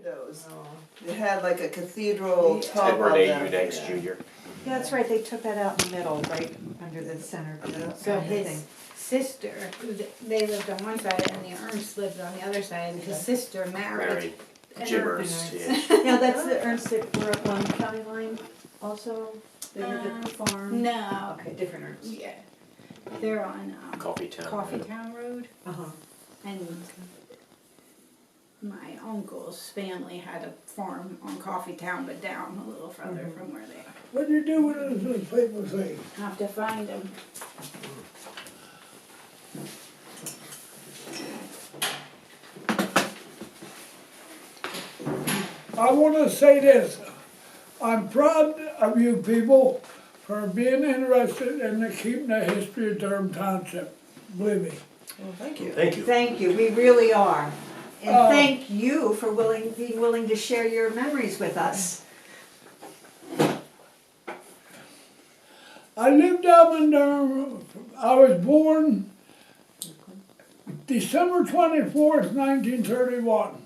windows. It had like a cathedral top Edward on A. them. Unangst Jr. Yeah, that's right, they took that out in the middle, right under the center. So his thing. sister, they lived on one side and the Ernst lived on the other side, and his sister married. Married an Jim Ernst. Ernst, yeah. Now, that's the Ernst that were up on County Line also? They lived at the farm? No, Okay, different Ernst. yeah, they're on Coffee Town. Coffee Town Road, Uh-huh. and my uncle's family had a farm on Coffee Town, but down a little further from where they are. What do you do with those people say? Have to find them. I want to say this. I'm proud of you people for being interested in keeping the history of Durham Township. Believe me. Well, thank you. Thank you. Thank you, we really are. And thank you for being willing to share your memories with us. I lived up in Durham. I was born December 24th, 1931.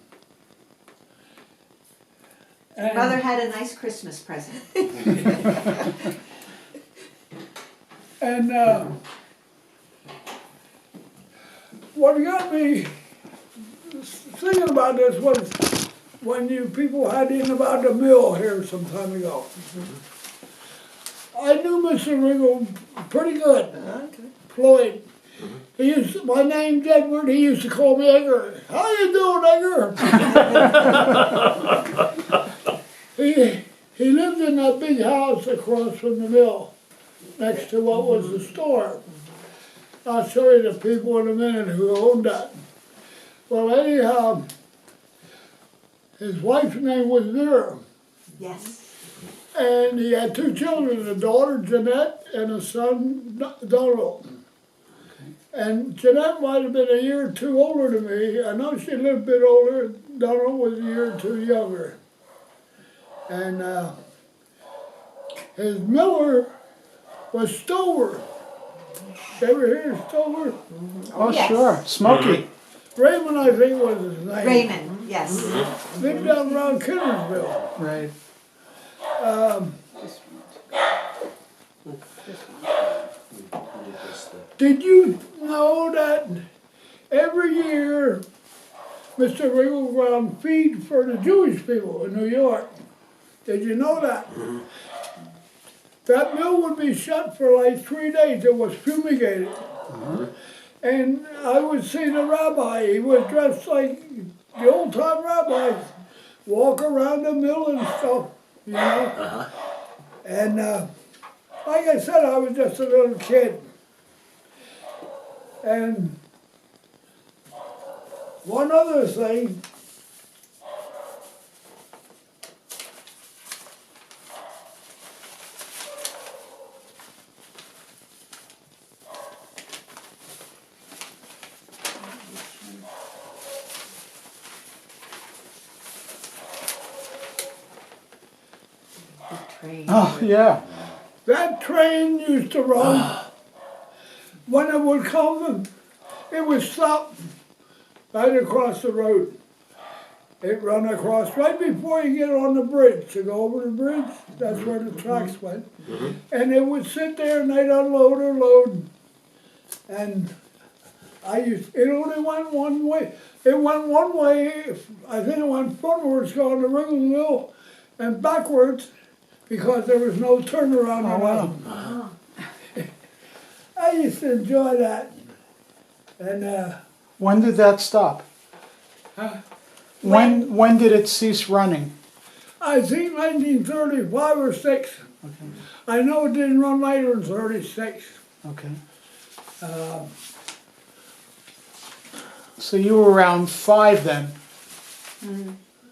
And Mother had a nice Christmas present. And what got me thinking about this was when you people had in about the mill here some time ago. I knew Mr. Ringo pretty good, Okay. Floyd. My name's Edward, he used to call me Edgar. How you doing, Edgar? He lived in that big house across from the mill, next to what was the store. I'll show you the people in a minute who owned that. Well, anyhow, his wife's name was Durham, Yes. and he had two children, a daughter, Jeanette, and a son, Donald. And Jeanette might have been a year or two older than me. I know she lived a bit older. Donald was a year or two younger. And his miller was Stover. You ever hear of Stover? Oh, Yes. sure. Smoky. Raymond, I think, was his name. Raymond, yes. Lived down around Kennersville. Right. Did you know that every year Mr. Ringo ground feed for the Jewish people in New York? Did you know that? That mill would be shut for like 3 days. It was fumigated. And I would see the rabbi. He was dressed like the old-time rabbis, walk around the mill and stuff, you know. And like I said, I was just a little kid. And one other thing, Oh, yeah. that train used to run. When it would come, it would stop right across the road. It run across right before you get on the bridge. To go over the bridge, that's where the tracks went. And it would sit there and they'd unload or load. And it only went one way. It went one way, I think it went frontwards going to Wrigleyville and backwards because there was no turnaround around. Oh. I used to enjoy that. And When did that stop? When did it cease running? I think 1935 or 6. Okay. I know it didn't run later than 36. Okay. Uh, So you were around 5 then?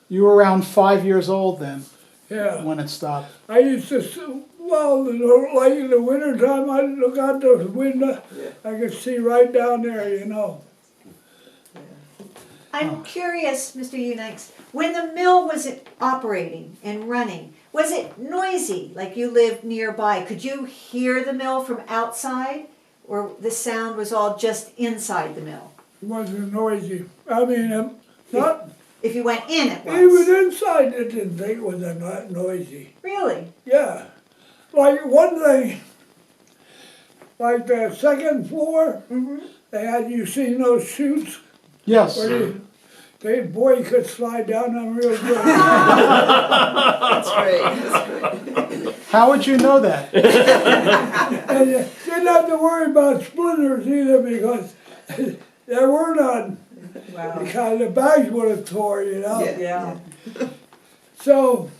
You were around 5 years old then yeah. when it stopped? I used to, like in the wintertime, I'd look out the window. I could see right down there, you know. I'm curious, Mr. Unangst, when the mill was operating and running, was it noisy, like you lived nearby? Could you hear the mill from outside, or the sound was all just inside the mill? It wasn't noisy. I mean, not If you went in, it Even was. inside, it didn't think it was that noisy. Really? Yeah. Like one thing, like the second floor, they had, you seen those chutes? Yes. Where boy, you could slide down them real good. That's great, that's great. How would you know that? And you didn't have to worry about splinters either because there were none. Wow. Because the bags would have tore, you know? Yeah. So,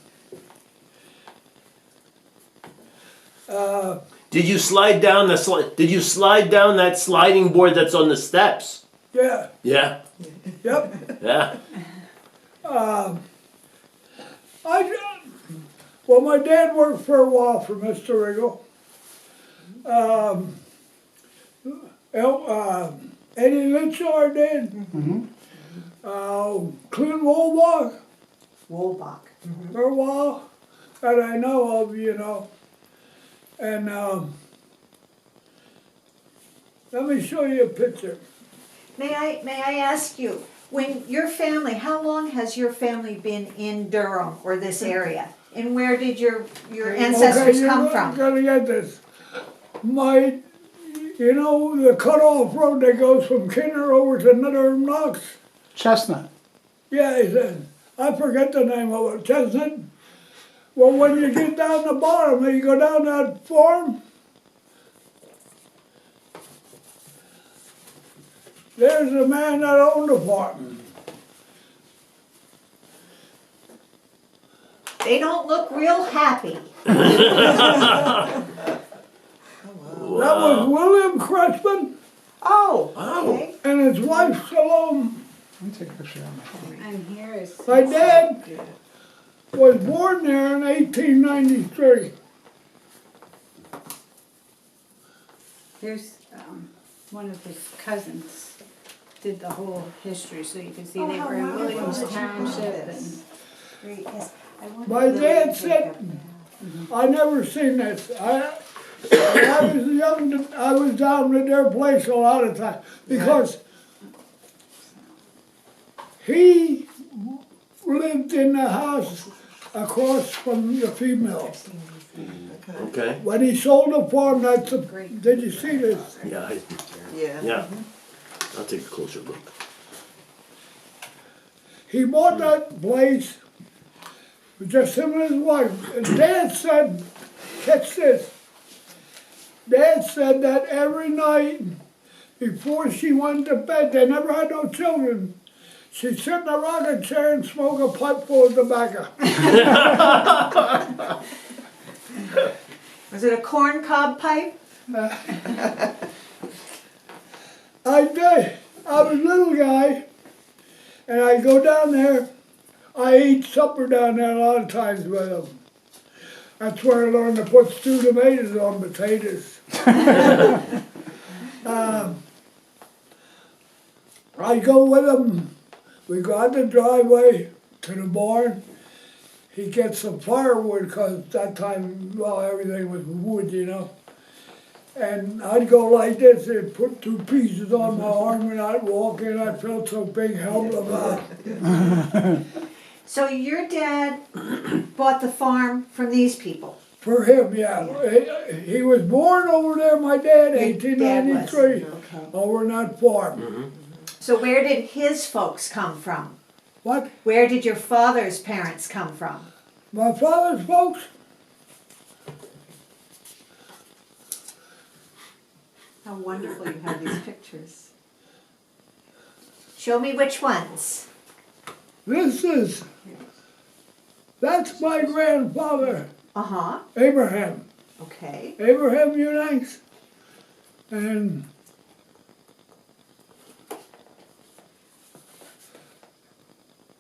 Did you slide down Did you slide down that sliding board that's on the steps? yeah, Yeah. yep. Yeah. Well, my dad worked for a while for Mr. Riggle. Eddie Litchard did. Clint Wolbach Wolbach. for a while, that I know of, you know. And let me show you a picture. May I ask you, when your family, how long has your family been in Durham or this area? And where did your ancestors come from? You're gonna get this. You know, the cutoff road that goes from Kinder over to Unangst? Chestnut. Yeah, he said, I forget the name of it, Chestnut. Well, when you get down the bottom, and you go down that farm, there's the man that owned the farm. They don't look real happy. That was William Crespin Oh, Wow. okay. and his wife Salome. Let me take a picture of my phone. And here is. My dad was born there in 1893. Here's one of his cousins did the whole history, so you can see Oh, they how were in wonderful Williams that you have Township this. and. Great, yes. I wonder My if dad they'll said, take I never seen this. When I was young, I was down at their place a lot of times because he lived in the house across from the female. Okay. When he sold the farm, did you see this? Yeah. Yeah. Yeah. I'll take a closer look. He bought that place with just him and his wife. And Dad said, catch this, Dad said that every night before she went to bed, they never had no children, she'd sit in a rocking chair and smoke a pipe full of tobacco. Was it a corn cob pipe? I was a little guy, and I'd go down there. I ate supper down there a lot of times with him. That's where I learned to put stewed tomatoes on potatoes. I'd go with him. We go out the driveway to the barn. He'd get some firewood, because that time, well, everything was wood, you know. And I'd go like this, and put two pieces on my arm, and I'd walk in, I felt so big, helpless. So your dad bought the farm from these people? For him, yeah. He was born over there, my dad, Your dad was, 1893, okay. over on that farm. So where did his folks come from? What? Where did your father's parents come from? My father's folks? How wonderful you have these pictures. Show me which ones. That's my grandfather, Uh-huh, Abraham. okay. Abraham Unangst. And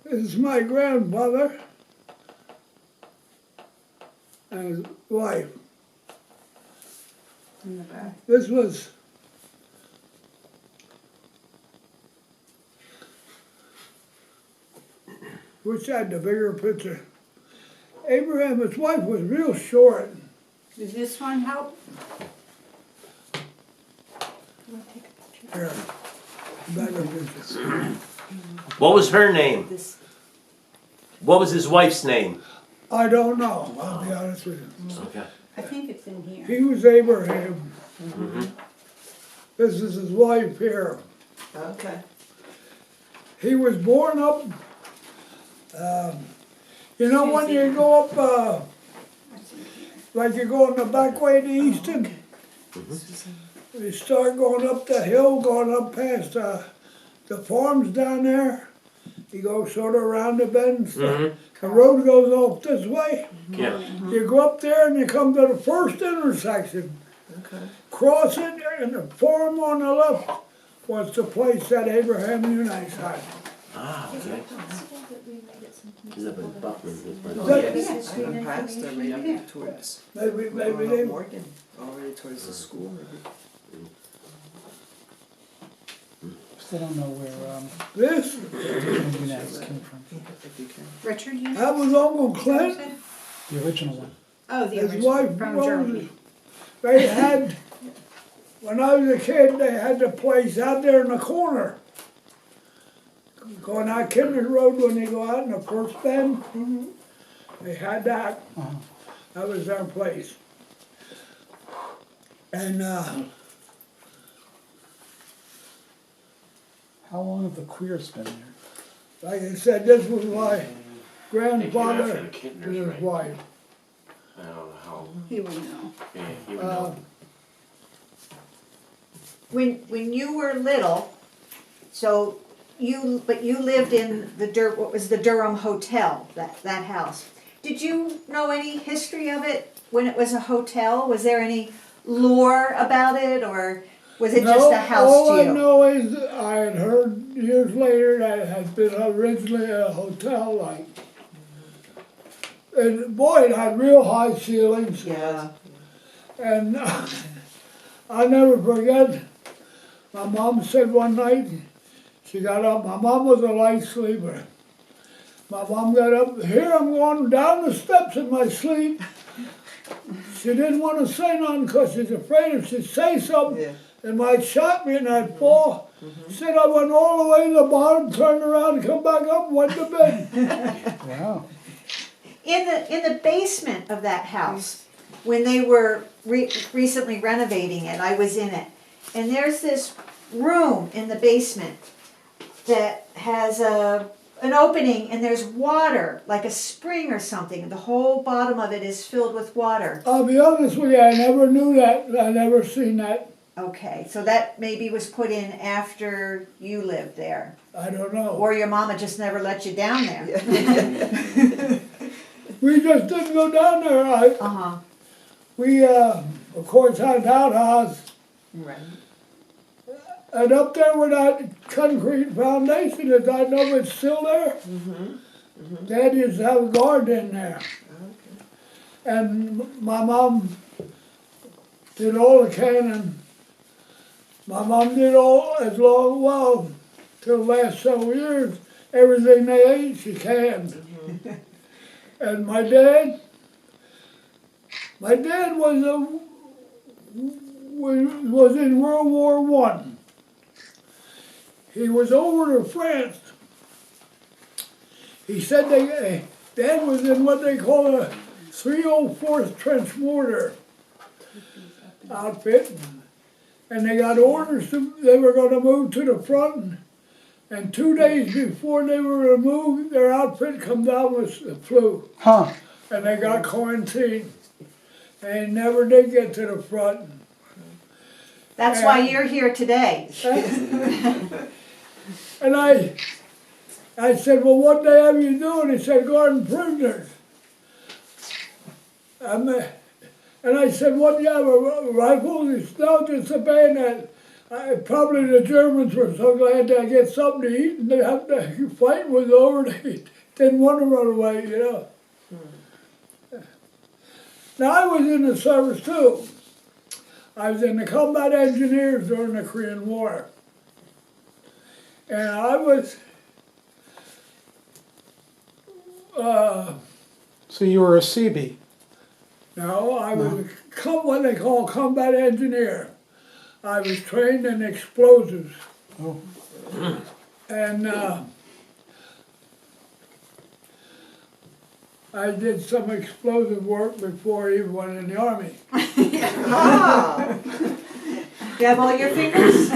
this is my grandfather and his wife. In the back. This was which had the bigger picture. Abraham, his wife was real short. Does this one help? Here, better picture. What was her name? This, What was his wife's name? I don't know, I'll be honest with you. Okay. I think it's in here. He was Abraham. This is his wife here. Okay. He was born up, you know when you go up, like you go on the back way to Easton? You start going up the hill, going up past the farms down there. You go sort of around the bend and stuff. The road goes off this way. Yeah. You go up there and you come to the first intersection. Okay. Cross it, and the farm on the left was the place that Abraham Unangst had. Ah, okay. Is that by Buckman? And past or maybe towards Maybe going they, up Morgan, already towards the school maybe. Still don't know where this, Unangst came from. If you can. Richard, you that was Uncle Clint, The original one. Oh, the his original, wife from Rose. Germany. They had, when I was a kid, they had the place out there in the corner. Going out Kinder Road when you go out in the first bend. They had that. That was their place. And How long have the queers been there? like I said, this was my after grandfather the and Kittners, his right? wife. I don't know how. He would know. Yeah, he would know. When you were little, so but you lived in what was the Durham Hotel, that house. Did you know any history of it when it was a hotel? Was there any lore about it, or was it just a house all to I you? know is I had heard years later that it had been originally a hotel like. And boy, it had real high ceilings. Yeah. And I never forget, my mom said one night, she got up, my mom was a light sleeper. My mom got up, here I'm going down the steps in my sleep. She didn't want to say nothing because she's afraid if she'd say something, Yeah. it might shock me and I'd fall. Said I went all the way to the bottom, turned around, come back up, and went to bed. Wow. In the basement of that house, when they were recently renovating it, I was in it, and there's this room in the basement that has an opening, and there's water, like a spring or something. The whole bottom of it is filled with water. I'll be honest with you, I never knew that, I never seen that, Okay, so that maybe was put in after you lived there, I don't know. or your mama just never let you down there. We just didn't go down there, Uh-huh. we of course had an outhouse. Right. And up there where that concrete foundation is, I know it's still there. Dad used to have a garden in there. And my mom did all the canning. My mom did all as long, well, till the last several years, everything they ate, she canned. And my dad was in World War I. He was over to France. He said Dad was in what they call a 304th Trench Mortar outfit, and they got orders they were going to move to the front, and 2 days before they were to move, their outfit come down with the flu, Huh. and they got quarantined. They never did get to the front. That's why you're here today. And I said, well, what they have you doing? He said, guarding prisoners. And I said, what, do you have, a rifle? He said, no, just a bayonet. Probably the Germans were so glad to get something to eat, and the fight was over. They didn't want to run away, you know. Now, I was in the service, too. I was in the combat engineers during the Korean War. And I was, So you were a CB. no, I was what they call combat engineer. I was trained in explosives. Oh. And I did some explosive work before I even went in the Army. Ah, You have all your fingers?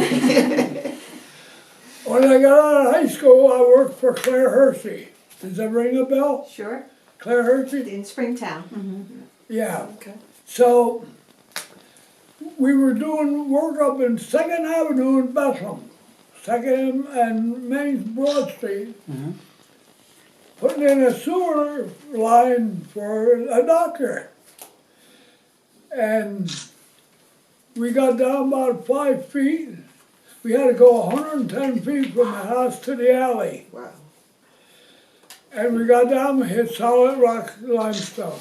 When I got out of high school, I worked for Claire Hershey. Does that ring a bell? Sure, Claire Hershey? in Springtown. Yeah. okay. So, we were doing work up in 2nd Avenue in Bethlehem, 2nd and Main Broad Street, putting in a sewer line for a doctor. And we got down about 5 feet. We had to go 110 feet from the house to the alley. Wow. And we got down and hit solid rock limestone.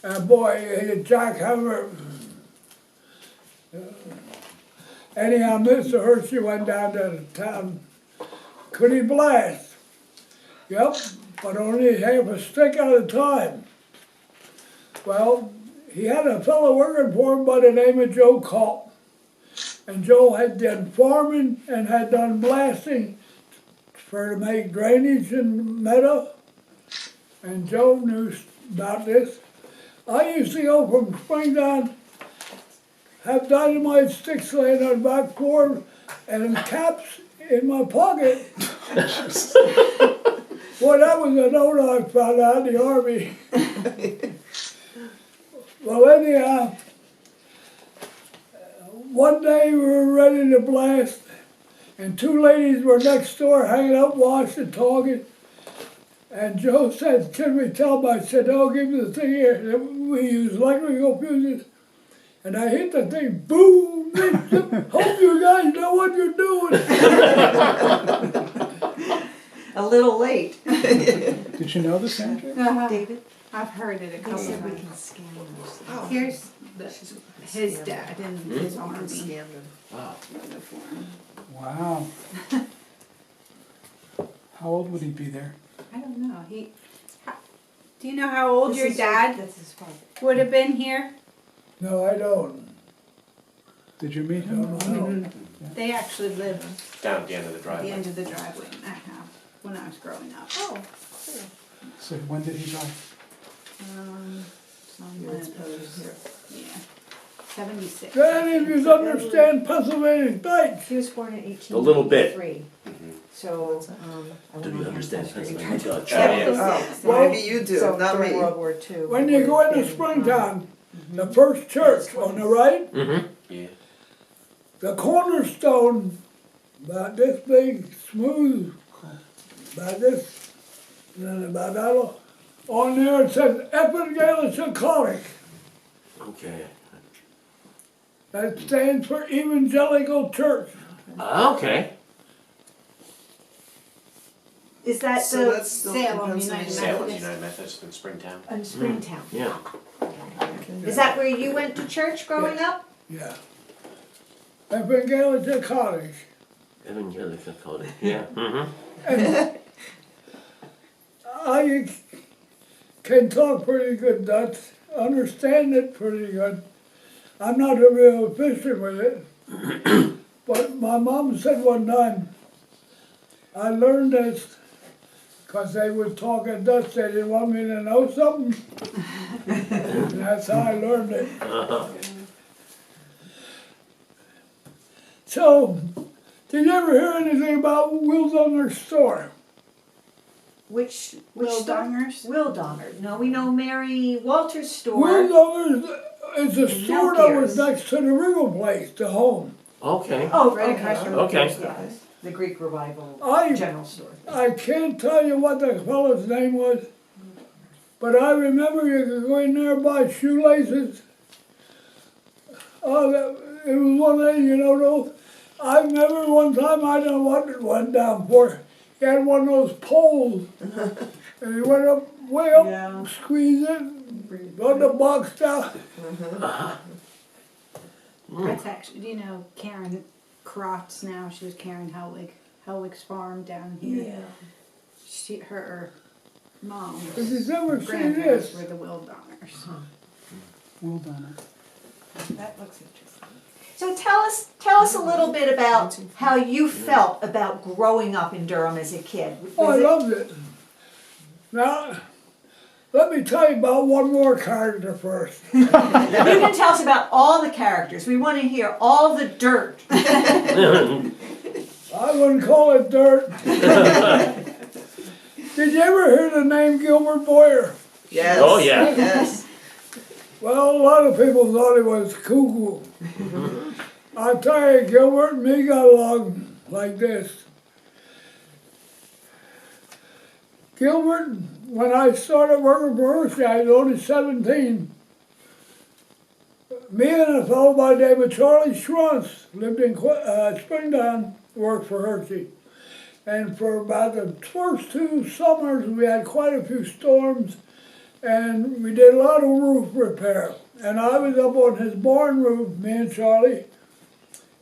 And boy, it hit jackhammer. Anyhow, Mr. Hershey went down to town. Could he blast? Yep, but only half a stick at a time. Well, he had a fellow working for him by the name of Joe Culp. And Joe had done farming and had done blasting for to make drainage in meadow. And Joe knew about this. I used to go from Springtown, have dynamite sticks laying on the back floor and caps in my pocket. Boy, that was a note I found out in the Army. Well, anyhow, one day we were ready to blast, and 2 ladies were next door hanging out, watching, talking. And Joe said, "Can we tell them?" I said, "Oh, give me the thing here. We use electrical fuses." And I hit the thing, boom! Hope you guys know what you're doing. A little late. Did you know this, Andrew? David? I've heard it a He couple said of we times. can scan those. Oh. Here's his dad in his army Scanned them. uniform. Wow. How old would he be there? I don't know, do you know how old your dad That's his father. would have been here? No, I don't. Did you meet him? No. They actually lived Down at the end of the at driveway. the end of the driveway in that house when I was growing up. Oh, So when did he die? Yeah, 76. Do any of you understand Pennsylvania dates? he was born in 1883. A little bit. So, I Do went you on understand campus Pennsylvania during- Dutch? Oh, Well, maybe you do, So not during me. World War II. When you go into Springtown, the first church on the right, Mm-hmm. Yeah. the cornerstone, about this big, smooth, about this, and about that long. On there it says Evangelical College. Okay. That stands for Evangelical Church. Okay. Is that So the, that's still Salem in United Pennsylvania. Salem Methodist. United Methodist in Springtown. in Springtown? Yeah. Is that where you went to church growing up? Yeah. Evangelical College. Evangelical College. Yeah. Mm-hmm. And I can talk pretty good Dutch, understand it pretty good. I'm not a real efficient with it. But my mom said one time, I learned this because they were talking Dutch, they didn't want me to know something. And that's how I learned it. So, did you ever hear anything about Will Dunner's store? Which Will store? Donger's? Will Donner. No, we know Mary Walter's store. Will Dunner's is a store that was Melchior's. next to the Regal place, the home. Okay. Oh, Right okay. across from Okay. Pierce's office. The Greek Revival I General Store. I can't tell you what the fellow's name was, but I remember you could go in there and buy shoelaces. Oh, it was one of those, you know, those. I remember one time, I don't know what it went down for. He had one of those poles, and he went up, way up, Yeah. squeezed it, got the box down. That's actually, do you know Karen Crotts now? She was Karen Helwig's farm down here. Her mom, If you've ever seen grandparents this, were the Will Donners. Well done. That looks interesting. So tell us a little bit about how you felt about growing up in Durham as a kid. oh, I Was it- loved it. Now, Let me tell you about one more character first. You can tell us about all the characters. We want to hear all the dirt. I wouldn't call it dirt. Did you ever hear the name Gilbert Boyer? Yes. Oh, yeah. Yes. Well, a lot of people thought he was cuckoo. I'll tell you, Gilbert and me got along like this. Gilbert, when I started working for Hershey, I was only 17. Me and a fellow by the name of Charlie Schruntz lived in Springtown, worked for Hershey. And for about the first 2 summers, we had quite a few storms, and we did a lot of roof repair. And I was up on his barn roof, me and Charlie,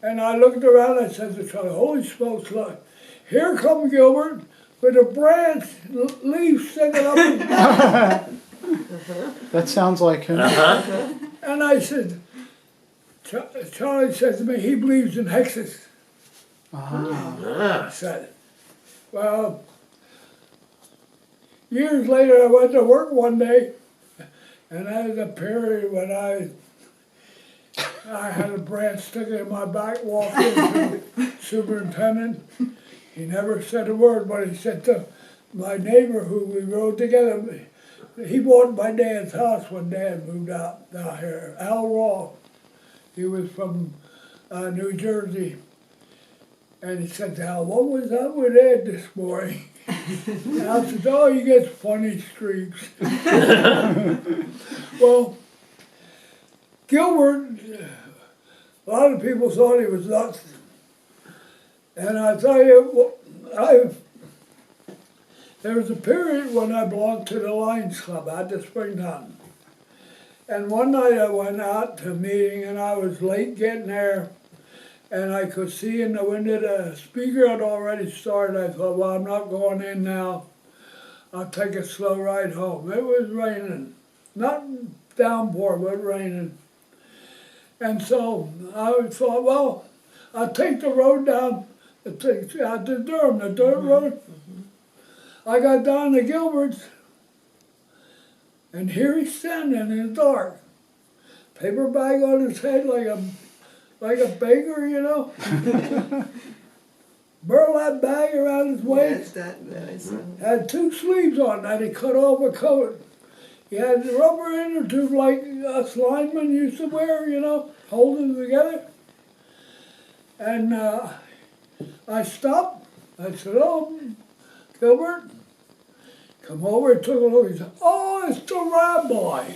and I looked around and I said to Charlie, holy smokes, look, here come Gilbert with a branch, leaf sticking up his back. That sounds like him. And I said, Charlie says to me, he believes in hexes. I said, well, years later I went to work one day, and that was a period when I had a branch sticking in my back, walked into the superintendent. He never said a word, but he said to my neighbor who we rode together, he bought my dad's house when Dad moved out down here, Al Raw. He was from New Jersey. And he said to Al, what was up with Ed this morning? And I said, oh, he gets funny streaks. Well, Gilbert, a lot of people thought he was nuts. And I tell you, there was a period when I belonged to the Lions Club out to Springtown. And one night I went out to a meeting and I was late getting there. And I could see in the window the speaker had already started. I thought, well, I'm not going in now. I'll take a slow ride home. It was raining. Not downpour, but raining. And so I thought, well, I'll take the road down out to Durham, the dirt road. I got down to Gilbert's, and here he's standing in the dark. Paper bag on his head like a baker, you know. Burlap bag around his waist. Yes, that I saw. Had 2 sleeves on that he cut off a coat. He had the rubber inner tube like us linemen used to wear, you know, holding them together. And I stopped. I said, oh, Gilbert, come over. He took a look. He said, oh, it's the rabbi.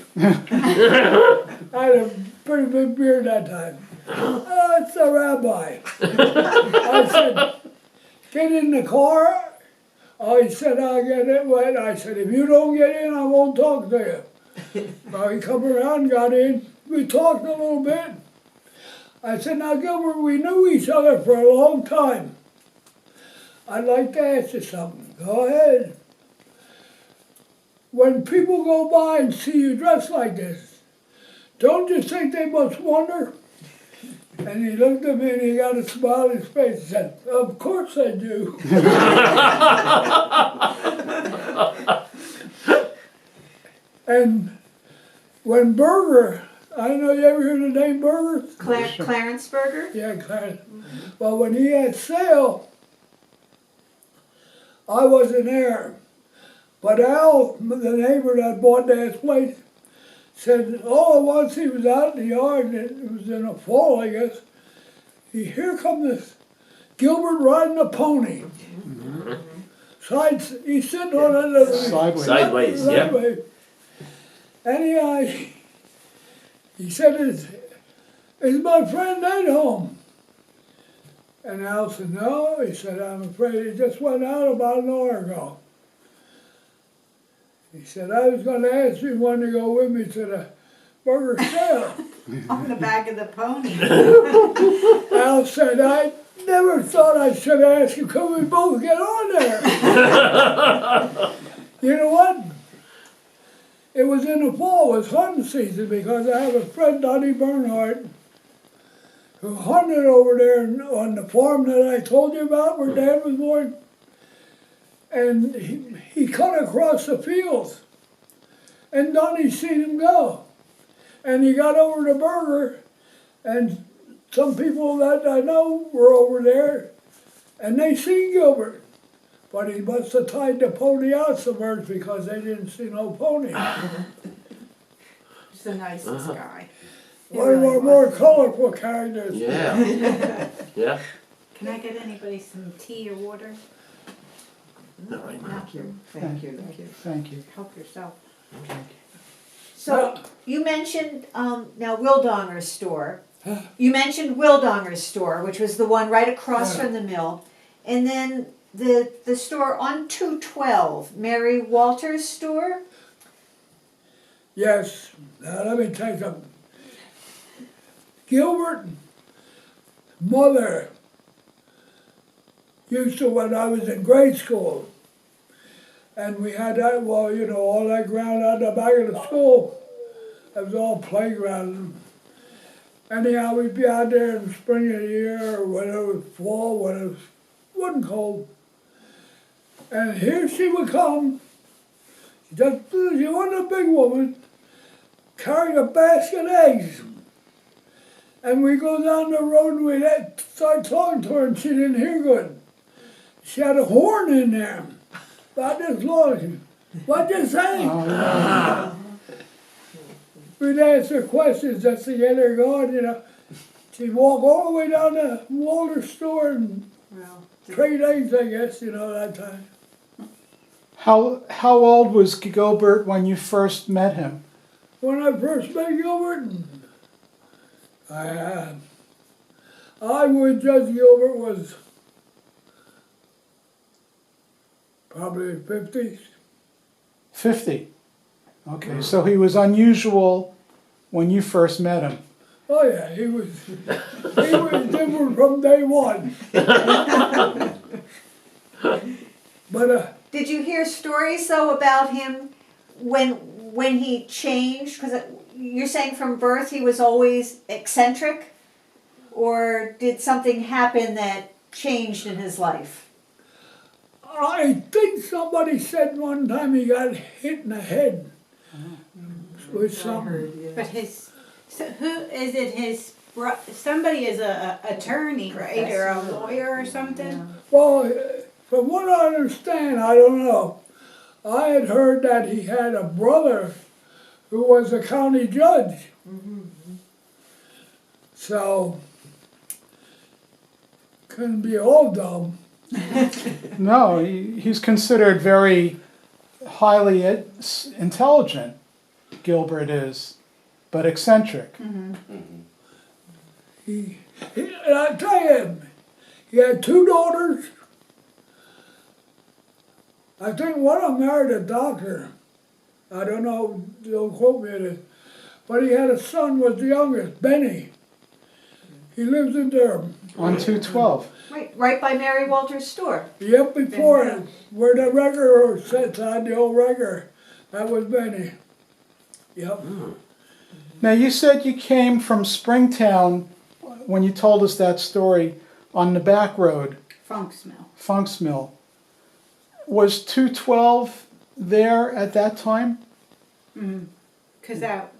I had a pretty big beard that time. Oh, it's the rabbi. I said, get in the car. Oh, he said, I'll get it wet. I said, if you don't get in, I won't talk to you. So he come around, got in. We talked a little bit. I said, now, Gilbert, we knew each other for a long time. I'd like to ask you something. Go ahead. When people go by and see you dressed like this, don't you think they must wonder? And he looked at me and he got a smile on his face and said, of course I do. And when Berger, I don't know, you ever heard the name Berger? Clarence Berger? Yeah, Clarence. Well, when he had sale, I wasn't there. But Al, the neighbor that bought Dad's place, said, oh, once he was out in the yard, it was in the fall, I guess, here come this Gilbert riding a pony. He's sitting on that little Sideways, yeah. And he said, is my friend Ed home? And Al said, no. He said, I'm afraid he just went out about an hour ago. He said, I was going to ask you when to go with me to the burger sale. On the back of the pony. Al said, I never thought I should ask you, could we both get on there? You know what? It was in the fall, it was hunting season, because I have a friend, Donnie Bernhardt, who hunted over there on the farm that I told you about where Dad was born. And he cut across the fields. And Donnie seen him go. And he got over the burger, and some people that I know were over there, and they seen Gilbert. But he must have tied the pony out somewhere because they didn't see no pony. He's the nicest guy. One of our more colorful characters. Yeah. Yeah. Can I get anybody some tea or water? Not right now. Thank you, thank you, thank you. Thank you. Help yourself. So you mentioned now Wildonger's store. You mentioned Wildonger's store, which was the one right across from the mill, and then the store on 212, Mary Walters' store. Yes. Now let me tell you something. Gilbert's mother used to, when I was in grade school, and we had that, well, you know, all that ground out the back of the school, it was all playground. Anyhow, we'd be out there in the spring of the year, or when it was fall, when it wasn't cold. And here she would come, she wasn't a big woman, carrying a basket of eggs. And we go down the road and we start talking to her, and she didn't hear good. She had a horn in there, about this long. What'd you say? We'd ask her questions just to get her going, you know. She'd walk all the way down to Walter's store and trade eggs, I guess, you know, that time. How old was Gilbert when you first met him? When I first met Gilbert, I would judge Gilbert was probably 50s. 50. Okay, so he was unusual when you first met him. Oh yeah, he was different from day one. But Did you hear stories though about him when he changed? Because you're saying from birth he was always eccentric, or did something happen that changed in his life? I think somebody said one time he got hit in the head with something. But so who is it? Somebody is a attorney, right, or a lawyer or something. Well, from what I understand, I don't know. I had heard that he had a brother who was a county judge. So, couldn't be all dumb. No, he's considered very highly intelligent, Gilbert is, but eccentric. And I tell you, he had 2 daughters. I think one of them married a doctor. I don't know, don't quote me on it. But he had a son, was the youngest, Benny. He lives in Durham. On 212. Right by Mary Walters' store. Yep, before it, where the wrecker sits on the old wrecker. That was Benny. Yep. Now you said you came from Springtown when you told us that story on the back road, Funk's Mill. Funk's Mill. Was 212 there at that time? Because that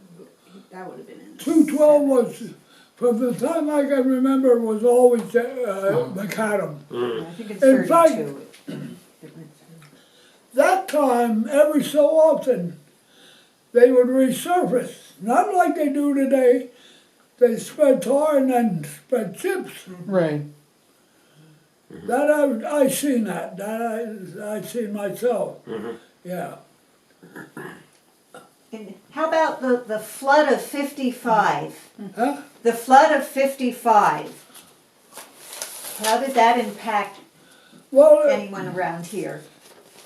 would have been in. 212 was, from the time I can remember, was always macadam. I think it's In 32. That time, every so often, they would resurface. Not like they do today. They spread tar and then spread chips. Right. That I seen that. That I seen myself. Yeah. And how about the flood of 55? Huh? The flood of 55. How did that impact Well, anyone around here?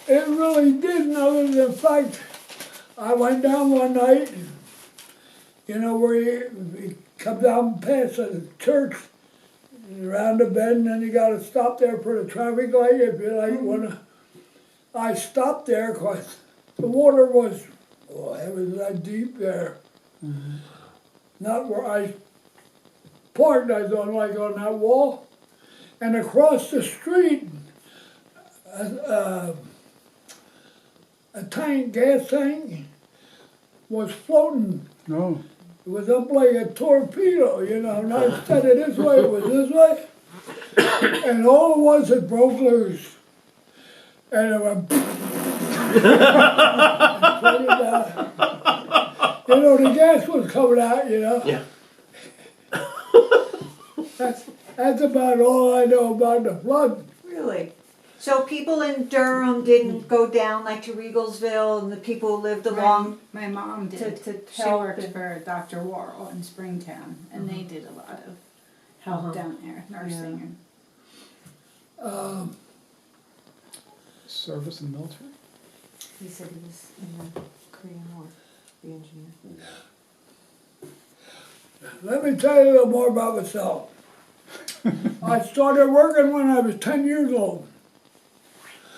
it really didn't, other than the fact I went down one night, you know, where you come down past the church, around the bend, and you got to stop there for the traffic light if you like want to. I stopped there because the water was, it was that deep there. Not where I parked, I was on, like on that wall. And across the street, a tank, gas tank, was floating. Oh. It was up like a torpedo, you know, and I said it this way, it was this way. And all it was, it broke loose. And it went. You know, the gas was coming out, you know. Yeah. That's about all I know about the flood. Really? So people in Durham didn't go down like to Regalsville and the people who lived along? My mom did. to She help worked and- for Dr. Worrell in Springtown, and they did a lot of help down there, nursing. Service in the military? He said he was in the Korean War, the engineer. Let me tell you a little more about myself. I started working when I was 10 years old.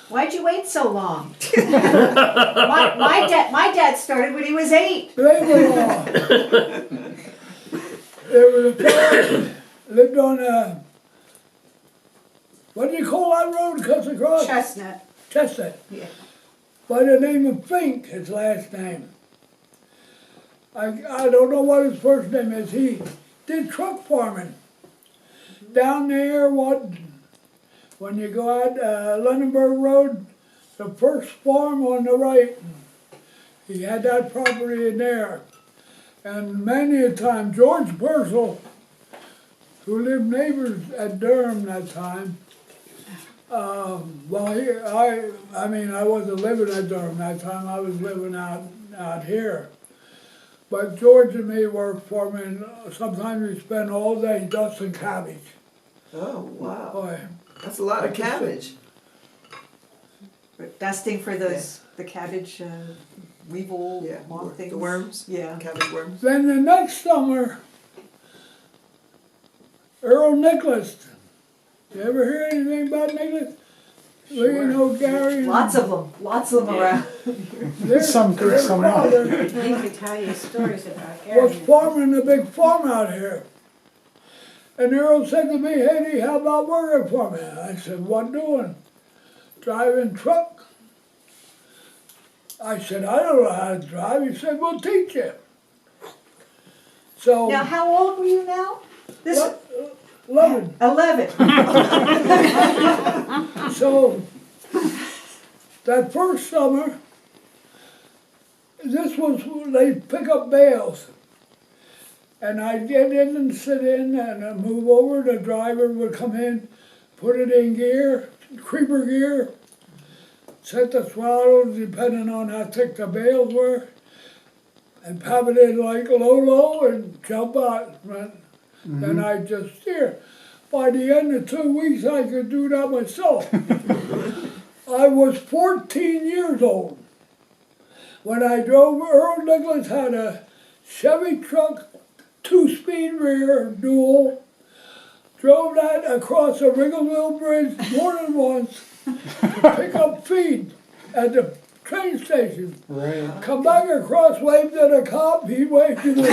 Why'd you wait so long? my dad started when he was 8. Believe it or not, there was a fellow lived on a, what do you call that road cuts across? Chestnut. Chestnut. Yeah. By the name of Fink, his last name. I don't know what his first name is. He did truck farming. Down there, when you go out Lunenburg Road, the first farm on the right, he had that property in there. And many a time, George Purcell, who lived neighbors at Durham that time, I wasn't living at Durham that time, I was living out here. But George and me worked for me, and sometimes we spend all day dusting cabbage. Oh, wow. Boy, That's a lot of cabbage. Dusting for those, the cabbage, weevil, Yeah, moth things. the worms, Yeah. cabbage worms. then the next summer, Earl Nicholas, you ever hear anything about Nicholas? Well, you know Gary. Lots of them around. Some good, some not. He could tell you stories about Was Gary. farming a big farm out here. And Earl said to me, "Eddie, how about working for me?" I said, "What doing?" "Driving truck." I said, "I don't know how to drive." He said, "We'll teach you." So, Now, how old were you now? This 11. 11. So, that first summer, this was when they pick up bales. And I'd get in and sit in and I'd move over, the driver would come in, put it in gear, creeper gear, set the throttle depending on how thick the bales were, and pop it in like low and jump out. Right? Then I'd just steer. By the end of 2 weeks, I could do that myself. I was 14 years old when I drove. Earl Nicholas had a Chevy truck, 2-speed rear, dual. Drove that across the Wriggleville Bridge more than once to pick up feed at the train station. Right. Come back across, waved at a cop, he waved to me.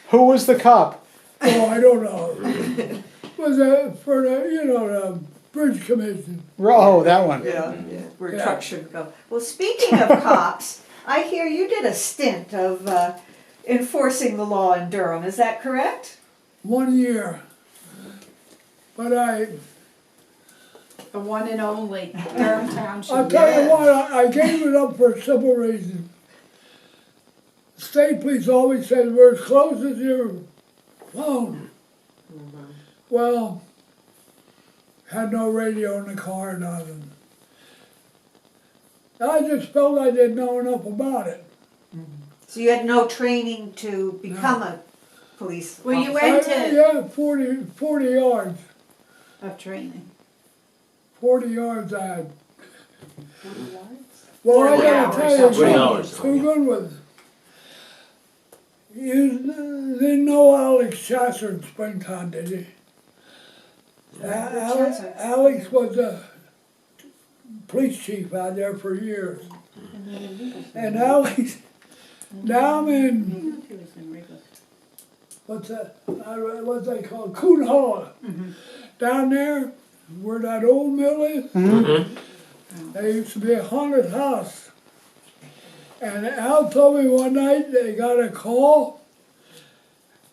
Who was the cop? Oh, I don't know. It was for the bridge commission. Oh, that one. Yeah. Where Yeah. trucks should go. Well, speaking of cops, I hear you did a stint of enforcing the law in Durham. Is that correct? 1 year. But The one and only Durham Township. I'll tell you Yeah. what, I gave it up for a simple reason. State police always said, "We're as close as your phone." Well, had no radio in the car, nothing. I just felt I didn't know enough about it. So you had no training to become a police Well, you officer? went to Yeah, 40 yards. of training. 40 yards I had. Well, I 40 gotta hours. tell you 40 something. hours. Who good with? You didn't know Alex Chasser in Springtown, did you? Chasser? Alex was a police chief out there for years. And Alex, down in, He was in Wrigley. what's they called, Coon Hollow. Down there, where that old mill is, there used to be a haunted house And Al told me one night they got a call.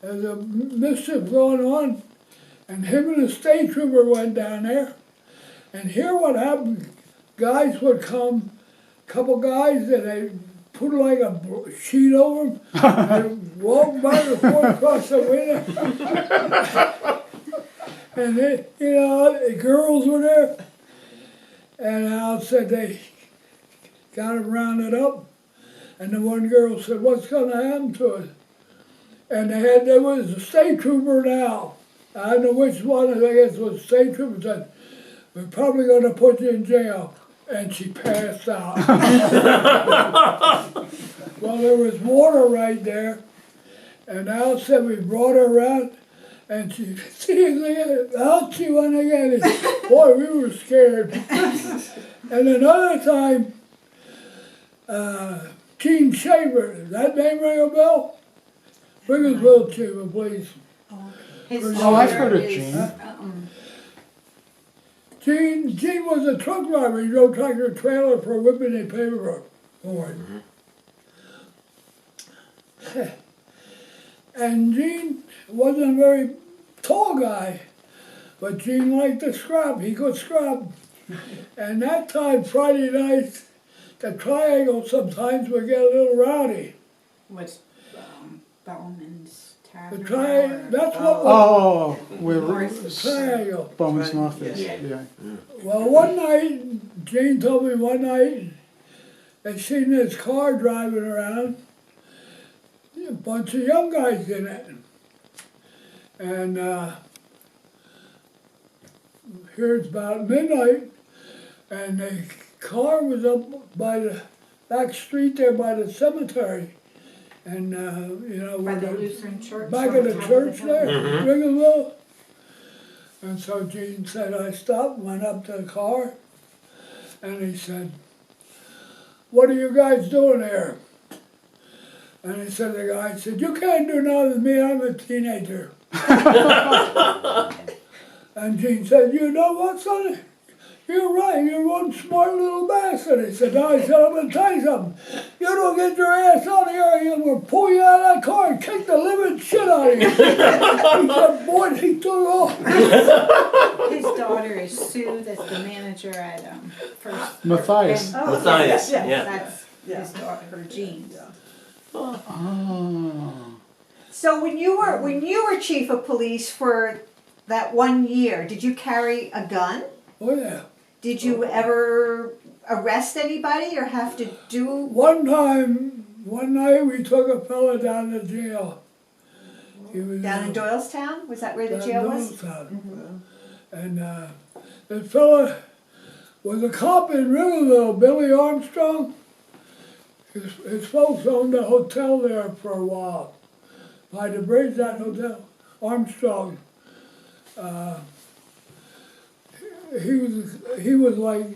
There's a mischief going on. And him and the state trooper went down there. And here what happened, guys would come, couple guys, and they put like a sheet over them, and walk back and forth across the window. And they, you know, the girls were there. And Al said they got them rounded up. And the one girl said, "What's going to happen to us?" And there was a state trooper now. I don't know which one, I guess it was the state trooper, said, "We're probably going to put you in jail." And she passed out. Well, there was water right there. And Al said we brought her around. And she out she went again. And, boy, we were scared. And another time, Gene Shaver, does that name ring a bell? Briggsville Chief of Police. His Oh, I've heard daughter of is, Gene. Gene was a truck driver. He drove tractor trailer for Whippany Paper Board. And Gene wasn't a very tall guy, but Gene liked to scrub. He could scrub. And that time, Friday night, the Triangle sometimes would get a little rowdy. What's Bowman's The Tavern? Triangle, that's what was Oh, where the Triangle. Bowman's North is, Yeah. yeah. Well, one night, Jane told me one night, they seen this car driving around, a bunch of young guys in it. And here it's about midnight, and the car was up by the back street there by the cemetery. And, you know, By where the Lutheran church. back on of the top church hill. there, Briggsville. And so Gene said, I stopped, went up to the car, and he said, "What are you guys doing here?" And he said, the guy said, "You can't do nothing with me, I'm a teenager." And Gene said, "You know what, sonny? You're right, you're one smart little bastard." He said, "No," he said, "I'm going to tell you something. You don't get your ass out of here, I'm going to pull you out of that car and kick the living shit out of you." He said, "Boy," he took off. His daughter is Sue, that's the manager at First. Matthias. and- Oh, Matthias, yeah, yeah. That's Yeah. his daughter, her Jean. Oh. So when you were chief of police for that 1 year, did you carry a gun? Oh, yeah. Did you ever arrest anybody or have to do? One night we took a fella down to jail. He was Down in Doylestown? Was that where the down jail in was? Doylestown. And the fella was a cop in Riverville, Billy Armstrong. His folks owned a hotel there for a while. By the bridge, that hotel, Armstrong. He was like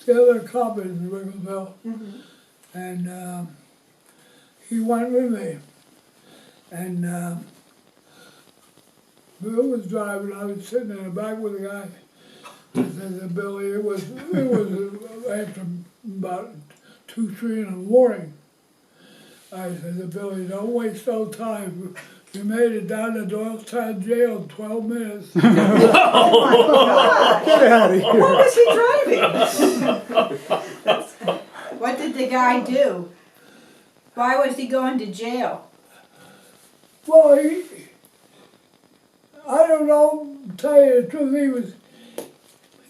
the other cop in Riverville. And he went with me. And Bill was driving, I was sitting in the back with the guy. I said to Billy, it was after about 2, 3 in the morning. I said to Billy, "Don't waste no time. You made it down to Doylestown jail in 12 minutes." Get out of What here. was he driving? What did the guy do? Why was he going to jail? Well, I don't know, to tell you the truth,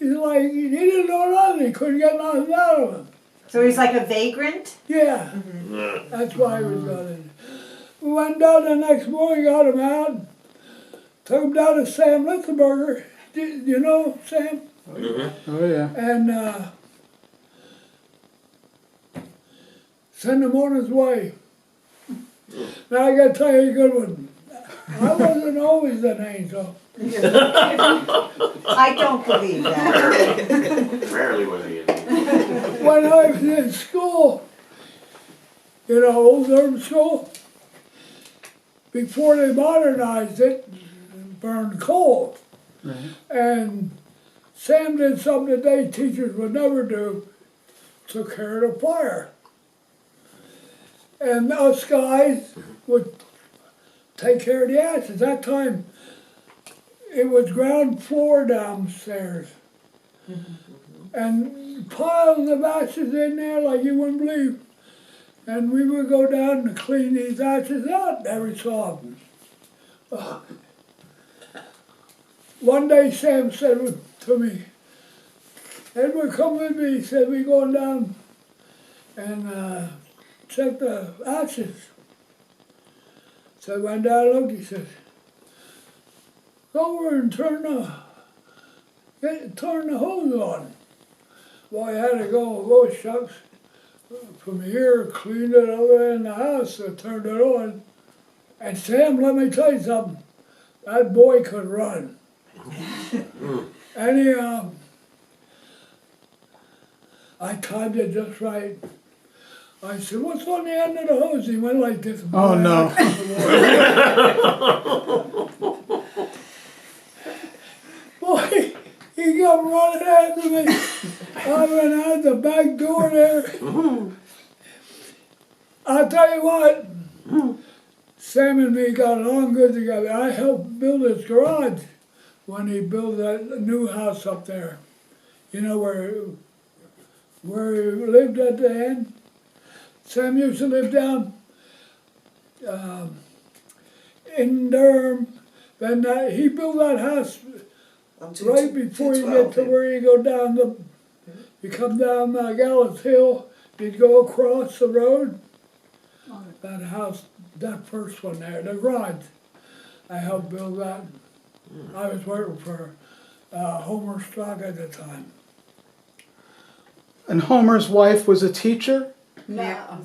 he didn't know nothing, he couldn't get nothing out of him. So he's like a vagrant? Yeah, that's why he was going. We went down the next morning, got him out, took him down to Sam Lichtenberger. You know Sam? Oh, yeah. And sent him on his way. Now I gotta tell you a good one. I wasn't always an angel. I don't believe that. Rarely was he in. When I was in school, you know, Old Durham School, before they modernized it, burned coal. Right. And Sam did something that they teachers would never do, took care of the fire. And us guys would take care of the ashes. That time, it was ground floor downstairs. And piles of ashes in there like you wouldn't believe. And we would go down to clean these ashes out every so often. One day Sam said to me, Edward, come with me. He said, we going down and check the ashes. So I went down and looked. He said, go over and turn the hose on. Well, I had to go, oh shucks, from here, cleaned it over in the house, so turned it on. And Sam, let me tell you something, that boy could run. And I timed it just right. I said, what's on the end of the hose? He went like this. Oh, no. Boy, he come running after me. I went out the back door there. I'll tell you what, Sam and me got along good together. I helped build his garage when he built that new house up there. You know where he lived at the end? Sam used to live down in Durham. Then he built that house right before you get to where you go down you come down Gallows Hill, you'd go across the road. That house, that first one there, the garage, I helped build that. I was working for Homer Stock at the time. And Homer's wife was a teacher? No,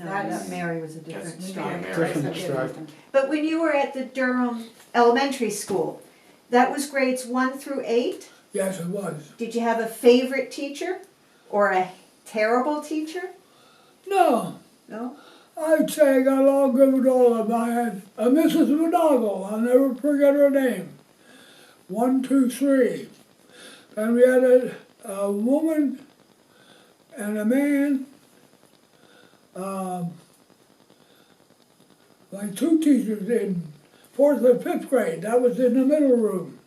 Mary was a different story. Different story. But when you were at the Durham Elementary School, that was grades 1 through 8? Yes, it was. Did you have a favorite teacher? Or a terrible teacher? No, No? I'd say I got along good with all of them. I had a Mrs. Monoggle, I'll never forget her name. 1, 2, 3. And we had a woman and a man, like 2 teachers in 4th and 5th grade. That was in the middle room.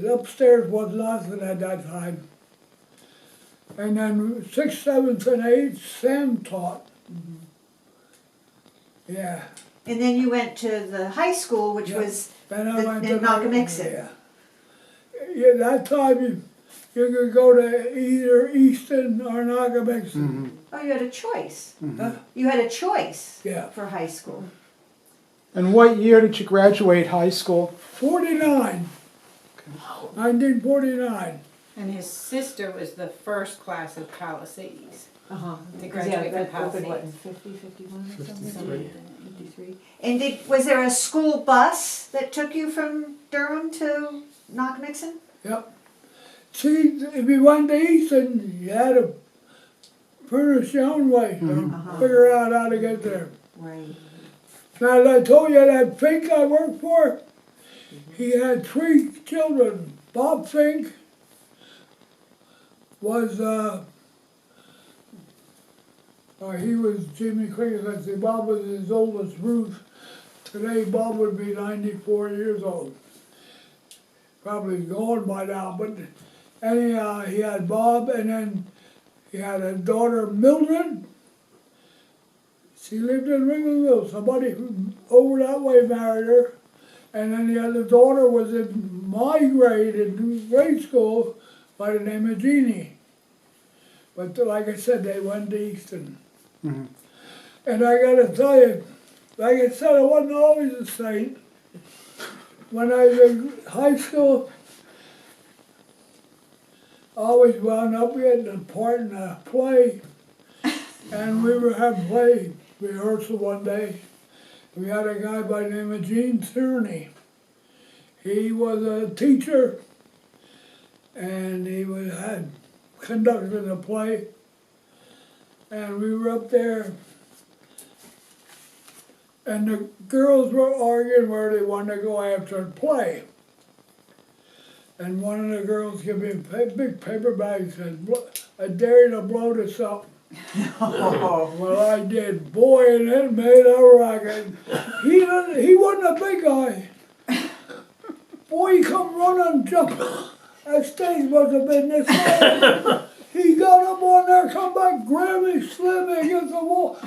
Upstairs was nothing at that time. And then 6th, 7th, and 8th, Sam taught. Yeah. And then you went to the high school, which Yeah. was Then I went to Knockemixon. Yeah. Yeah, that time you could go to either Easton or Knockemixon. Oh, you had a choice. Huh? You had a choice Yeah. for high school. And what year did you graduate high school? 49. 1949. And his sister was the first class of Palisades. Uh-huh. To graduate from Palisades. 50, 51 or something? 53. And was there a school bus that took you from Durham to Knockemixon? Yep. See, if you went to Easton, you had to furnish your own way or figure out how to get there. Right. Now, as I told you, that Fink I worked for, he had 3 children. Bob Fink was, he was Jimmy Quick. I say Bob was his oldest Ruth. Today, Bob would be 94 years old. Probably gone by now, but anyhow, he had Bob, and then he had a daughter, Mildred. She lived in Ringville. Somebody from over that way married her. And then the other daughter was in my grade, in grade school, by the name of Jeannie. But like I said, they went to Easton. Mm-hmm. And I gotta tell you, like I said, I wasn't always a saint. When I was in high school, I always wound up getting a part in a play. And we were having play rehearsal one day. We had a guy by the name of Gene Tierney. He was a teacher, and he had conducted a play. And we were up there, and the girls were arguing where they wanted to go after the play. And one of the girls gave me a big paper bag and said, I dare you to blow this up. Well, I did. Boy, and it made a racket. He wasn't a big guy. Boy, he come running, jump. That stage must have been this high. He got up on there, come back, grabbed me, slammed me against the wall.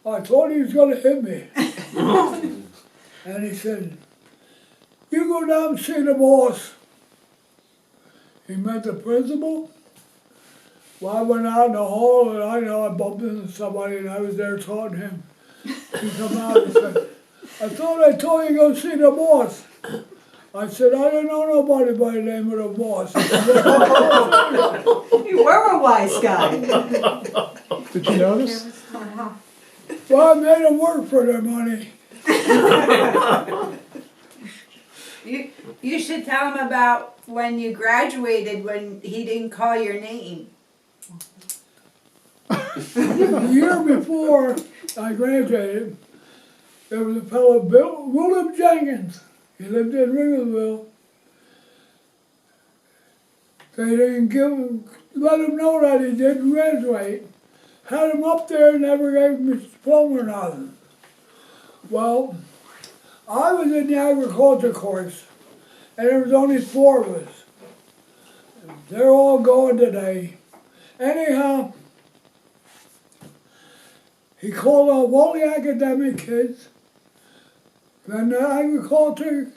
I thought he was going to hit me. And he said, you go down and see the boss. He met the principal. Well, I went out in the hall and I know I bumped into somebody and I was there talking to him. He come out and said, I thought I told you to go see the boss. I said, I don't know nobody by the name of the boss. You were a wise guy. Did you notice? Well, I made them work for their money. You should tell him about when you graduated when he didn't call your name. The year before I graduated, there was a fellow, William Jenkins. He lived in Wrigglesville. They didn't let him know that he didn't graduate. Had him up there and never gave him his diploma or nothing. Well, I was in the agriculture course, and there was only 4 of us. They're all going today. Anyhow, he called off all the academic kids, then the agriculture,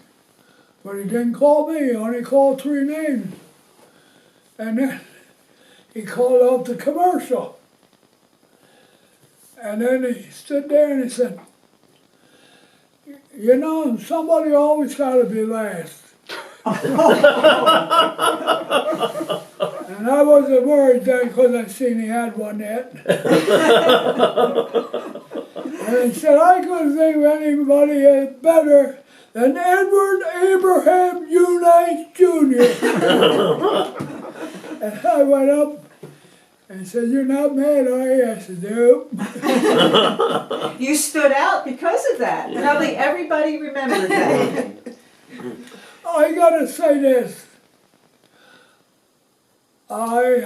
but he didn't call me, he only called 3 names. And then he called off the commercial. And then he stood there and he said, you know, somebody always got to be last. And I wasn't worried then because I seen he had one yet. And he said, I couldn't think of anybody better than Edward Abraham Unangst Jr. And I went up and he said, you're not mad, are you? I said, nope. You stood out because of that. Probably everybody remembered that. I gotta say this. I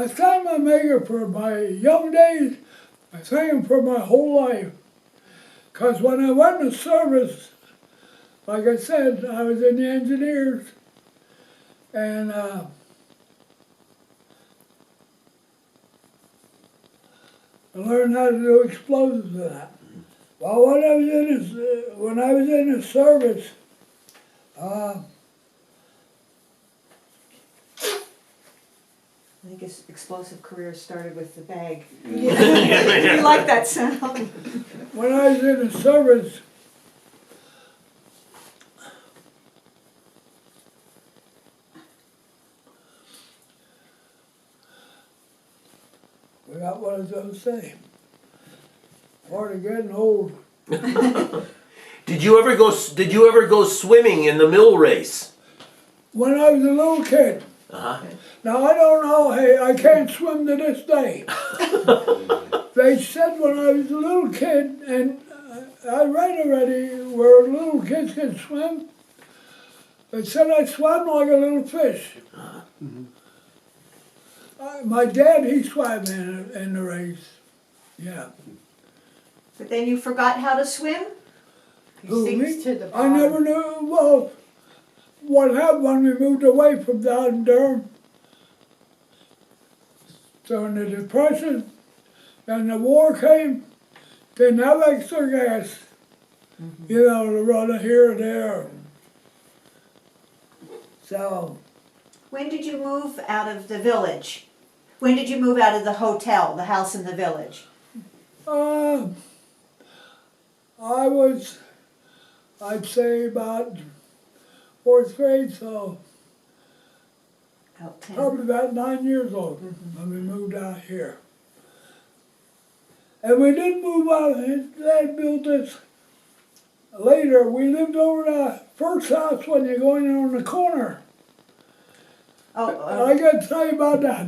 thank my Maker for my young days. I thank him for my whole life. Because when I went to service, like I said, I was in the engineers. And I learned how to do explosives with that. Well, when I was in the service, I think his explosive career started with the bag. You like that sound? when I was in the service, I forgot what I was going to say. Part of getting old. Did you ever go swimming in the mill race? When I was a little kid. Uh-huh. Now I don't know, hey, I can't swim to this day. They said when I was a little kid, and I read already where little kids can swim, they said I swam like a little fish. My dad, he swam in the race. Yeah. But then you forgot how to swim? Who, He me? sinks to the I bottom. never knew, well, what happened when we moved away from down in Durham. During the Depression, then the war came, didn't have extra gas, you know, to run it here and there. So, When did you move out of the village? When did you move out of the hotel, the house in the village? I was, I'd say about 4th grade, so About 10. probably about 9 years old when we moved out here. And we didn't move out, his dad built this later. We lived over the first house when you're going in on the corner. Oh, I got to tell you about that.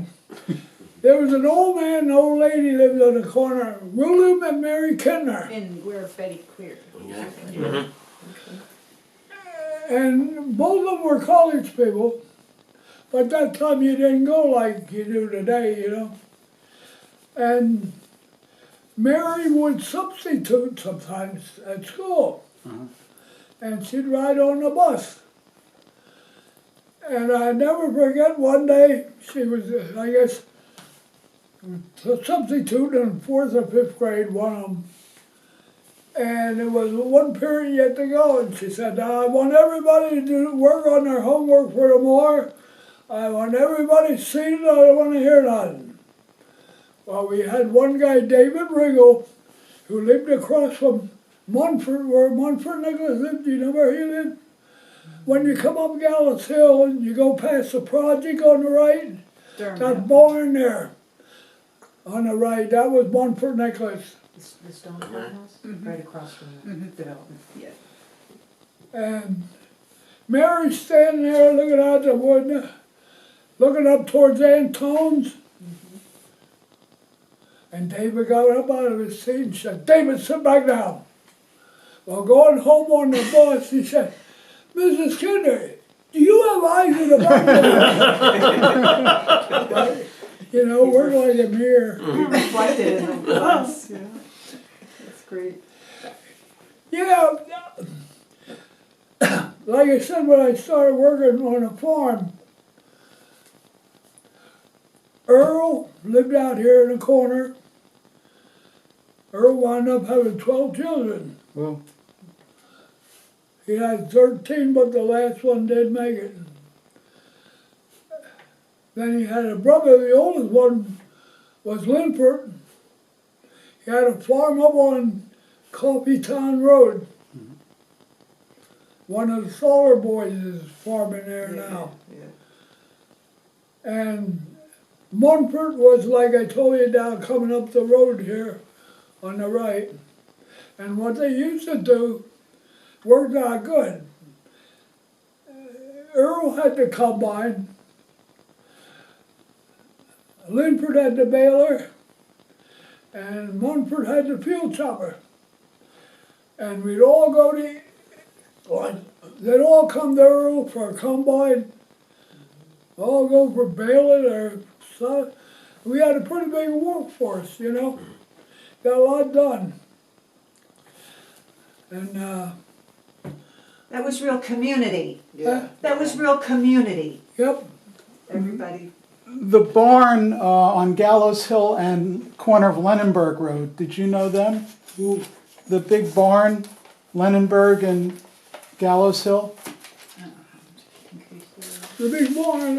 There was an old man and an old lady lived on the corner, William and Mary Kindner. And where Betty cleared. And both of them were college people, But that time you didn't go like you do today, you know. And Mary would substitute sometimes at school. And she'd ride on the bus. And I never forget one day, she was, I guess, a substitute in 4th or 5th grade, one of them. And it was one period yet to go, and she said, now I want everybody to work on their homework for tomorrow. I want everybody seen it, I don't want to hear nothing. Well, we had one guy, David Riggle, who lived across from Munford, where Munford Nicholas lived. Do you know where he lived? When you come up Gallows Hill and you go past the project on the right, Durham. that barn there on the right, that was Munford Nicholas. The stone courthouse, right across from the development. Yeah. And Mary's standing there looking out the wood, looking up towards Antone's. And David got up out of his seat and said, David, sit back down. Well, going home on the bus, he said, Mrs. Kinder, do you have eyes in the back? You know, we're like a mirror. Reflected in the glass, yeah. That's great. Yeah, like I said, when I started working on a farm, Earl lived out here in the corner. Earl wound up having 12 children. Well, He had 13, but the last one did make it. Then he had a brother, the oldest one was Linford. He had a farm up on Coffeetown Road. One of the Solar boys is farming there now. And Munford was, like I told you, down coming up the road here on the right. And what they used to do worked out good. Earl had the combine, Linford had the baler, and Munford had the field chopper. And we'd all go to, they'd all come to Earl for a combine, all go for baling or stuff. We had a pretty big workforce, you know, got a lot done. And That was real community. Yeah. That was real community. yep, Everybody. the barn on Gallows Hill and corner of Lennonburg Road, did you know them? The big barn, Lennonburg and Gallows Hill? the big barn,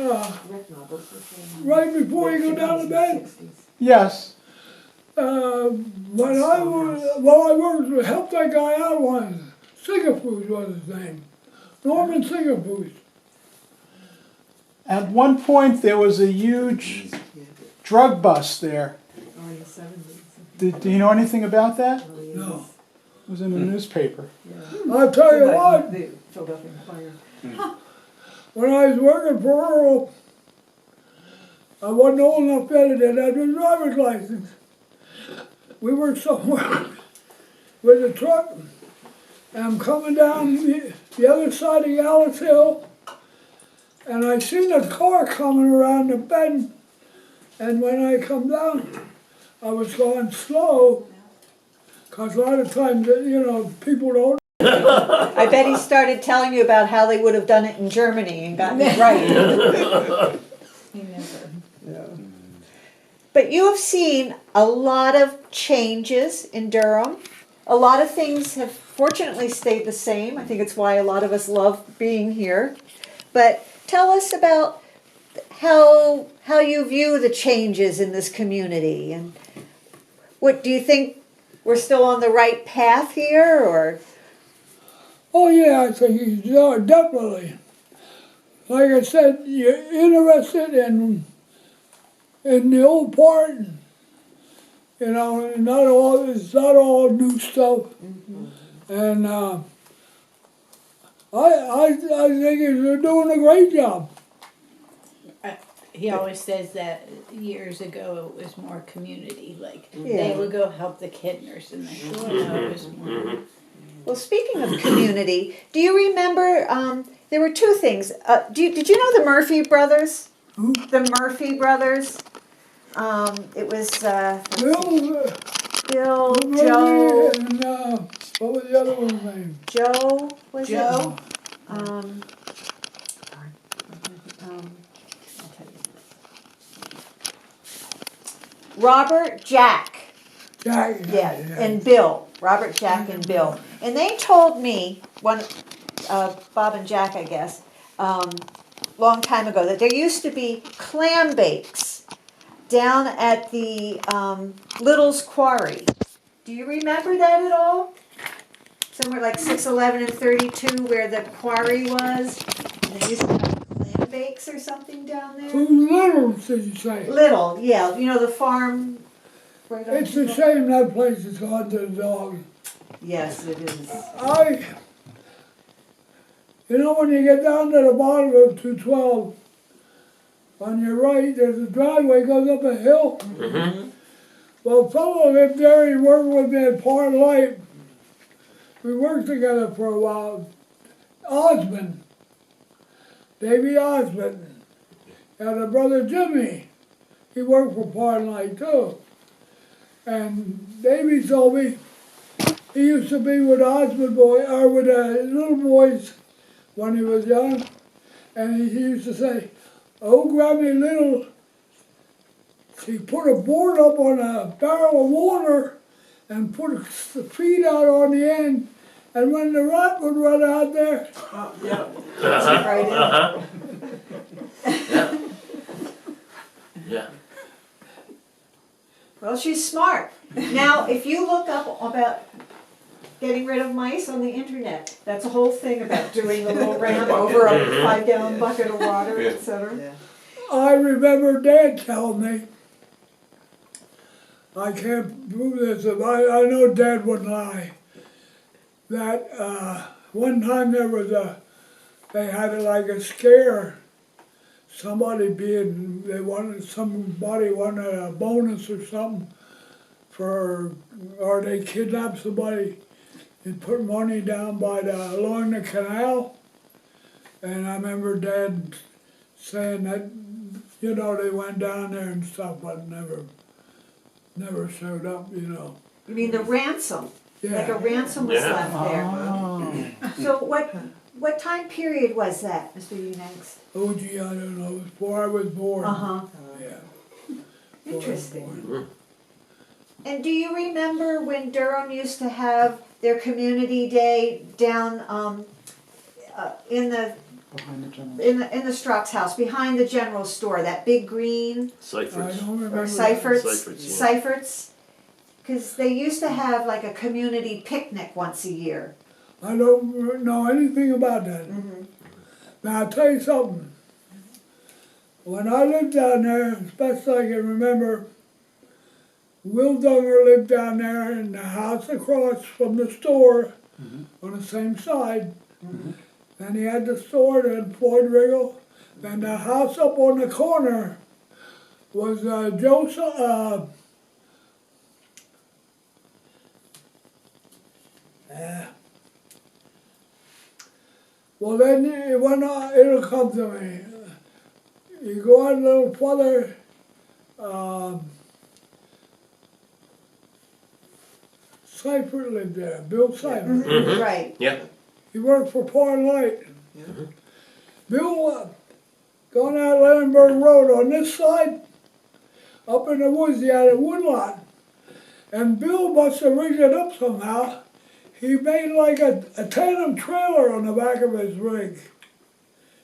right before you go down to bed. Yes. When I worked, helped that guy out once. Singapoos was his name. Norman Singapoos. At one point, there was a huge drug bust there. Oh, in the 70s. Do you know anything about that? Oh, yes. No. It was in the newspaper. Yeah. I'll tell you Like what, The Philadelphia Inquirer. when I was working for Earl, I wasn't old enough yet to have a driver's license. We were somewhere with a truck, and I'm coming down the other side of Gallows Hill, and I seen a car coming around the bend, and when I come down, I was going slow, because a lot of times, you know, people don't. I bet he started telling you about how they would have done it in Germany and gotten it right. He never. But you have seen a lot of changes in Durham. A lot of things have fortunately stayed the same. I think it's why a lot of us love being here. But tell us about how you view the changes in this community, and what do you think we're still on the right path here, or? Oh yeah, I think you are, definitely. Like I said, you're interested in the old part, you know, it's not all new stuff. And I think you're doing a great job. He always says that years ago it was more community, like Yeah. they would go help the kid nurse in the school. Now it was more Well, speaking of community, do you remember, there were two things. Did you know the Murphy brothers? Who? The Murphy brothers. It was Bill, Bill, Joe, and what was the other one's name? Joe, was Joe? it? I'll tell you. Robert, Jack. Jack. Yeah, and Bill, Robert, Jack, and Bill. And they told me, Bob and Jack, I guess, long time ago, that there used to be clam bakes down at the Little's Quarry. Do you remember that at all? Somewhere like 611 and 32 where the quarry was. And they used to have clam bakes or something down there. Who's Little, did you say? Little, yeah, you know the farm. Right on It's the a shame that place is gone to the dog. Yes, it is. You know, when you get down to the bottom of 212, on your right, there's a driveway goes up a hill. Mm-hmm. Well, a fellow lived there, he worked with me at Part Light. We worked together for a while. Osmond, Davy Osmond, and a brother Jimmy. He worked for Part Light too. And Davy told me he used to be with Osmond or with little boys when he was young, and he used to say, "Oh, Grammy Little." He put a board up on a barrel of water and put the feet out on the end, and when the rat would run out there, Right in. Yeah. Well, she's smart. Now, if you look up about getting rid of mice on the internet, that's a whole thing about doing a little ramp over a 5-gallon bucket of water, etc. Yeah. I remember Dad telling me, I can't prove this, I know Dad wouldn't lie, that one time they had like a scare, somebody wanted a bonus or something or they kidnapped somebody and put money down along the canal. And I remember Dad saying that, you know, they went down there and stuff, but never showed up, you know. You mean the ransom? Yeah. Like a ransom was Yeah. left there. So what time period was that, Mr. Unangst? Oh, gee, I don't know. It was before I was born. Uh-huh. Yeah. Interesting. And do you remember when Durham used to have their community day down in the Strock's house, behind the general store, that big green, I Cyphers. don't remember. or Seifert's? Seifert's, yeah. Seifert's? Because they used to have like a community picnic once a year. I don't know anything about that. Now, I'll tell you something. When I lived down there, as best I can remember, Will Dunger lived down there in the house across from the store on the same side. Then he had the store, then Floyd Riggle. Then the house up on the corner was Joseph. Well, then it'll come to me. You go on a little further. Seifert lived there, Bill Seifert. Right. Yeah. He worked for Par Light. Bill, going out Leonberg Road on this side, up in the woods, he had a woodlot. And Bill must have rigged it up somehow. He made like a tandem trailer on the back of his rig.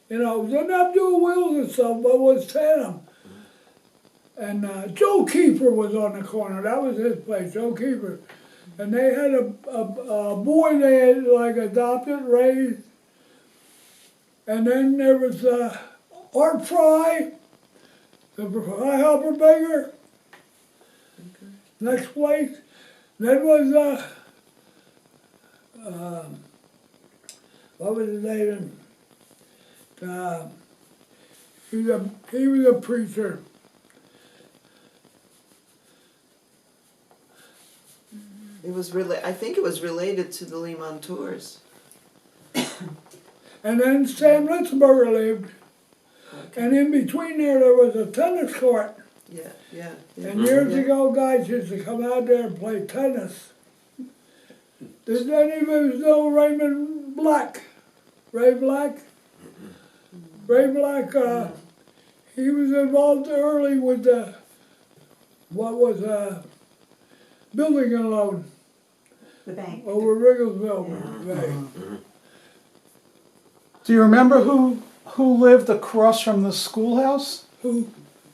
You know, didn't have dual wheels and stuff, but it was tandem. And Joe Keeper was on the corner. That was his place, Joe Keeper. And they had a boy they had like adopted, raised. And then there was Art Fry, the high hopper beggar. Next place. Then was what was his name? He was a preacher. It was I think it was related to the Lehman Tours. And then Sam Litzberger lived. And in between there was a tennis court. Yeah, yeah. And years ago, guys used to come out there and play tennis. Did any of you know Raymond Black? Ray Black? Ray Black, he was involved early with the, building a loan The bank. over Rigglesville. Right. Do you remember who lived across from the schoolhouse? Who?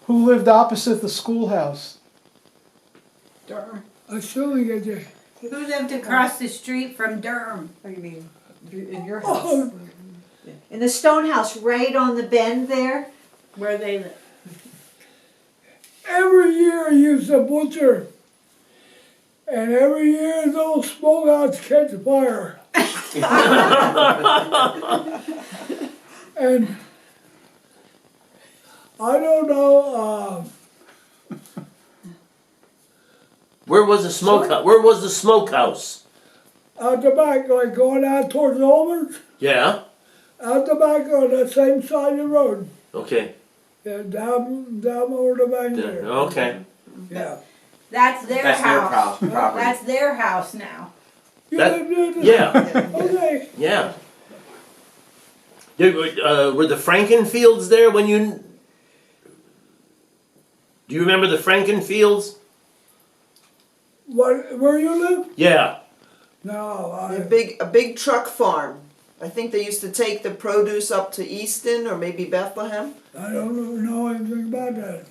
Who lived opposite the schoolhouse? Durham. I still didn't get you. Who lived across the street from Durham? What do you mean? In your house? Oh, In the stone house, right on the bend there? Where they live. every year he used to butcher. And every year those smokeouts catch fire. And I don't know, Where was the smokehouse? Where was the smokehouse? out the back, like going out towards Olmers, Yeah. out the back on that same side of the road. Okay. Yeah, down over the bank there. Okay. Yeah. That's their That's their house. property. That's their house now. You That- lived in Yeah. Okay. Yeah. Were the Frankenfields there when you? Do you remember the Frankenfields? What, where you live? Yeah. No, A big truck farm. I think they used to take the produce up to Easton or maybe Bethlehem. I don't know anything about that.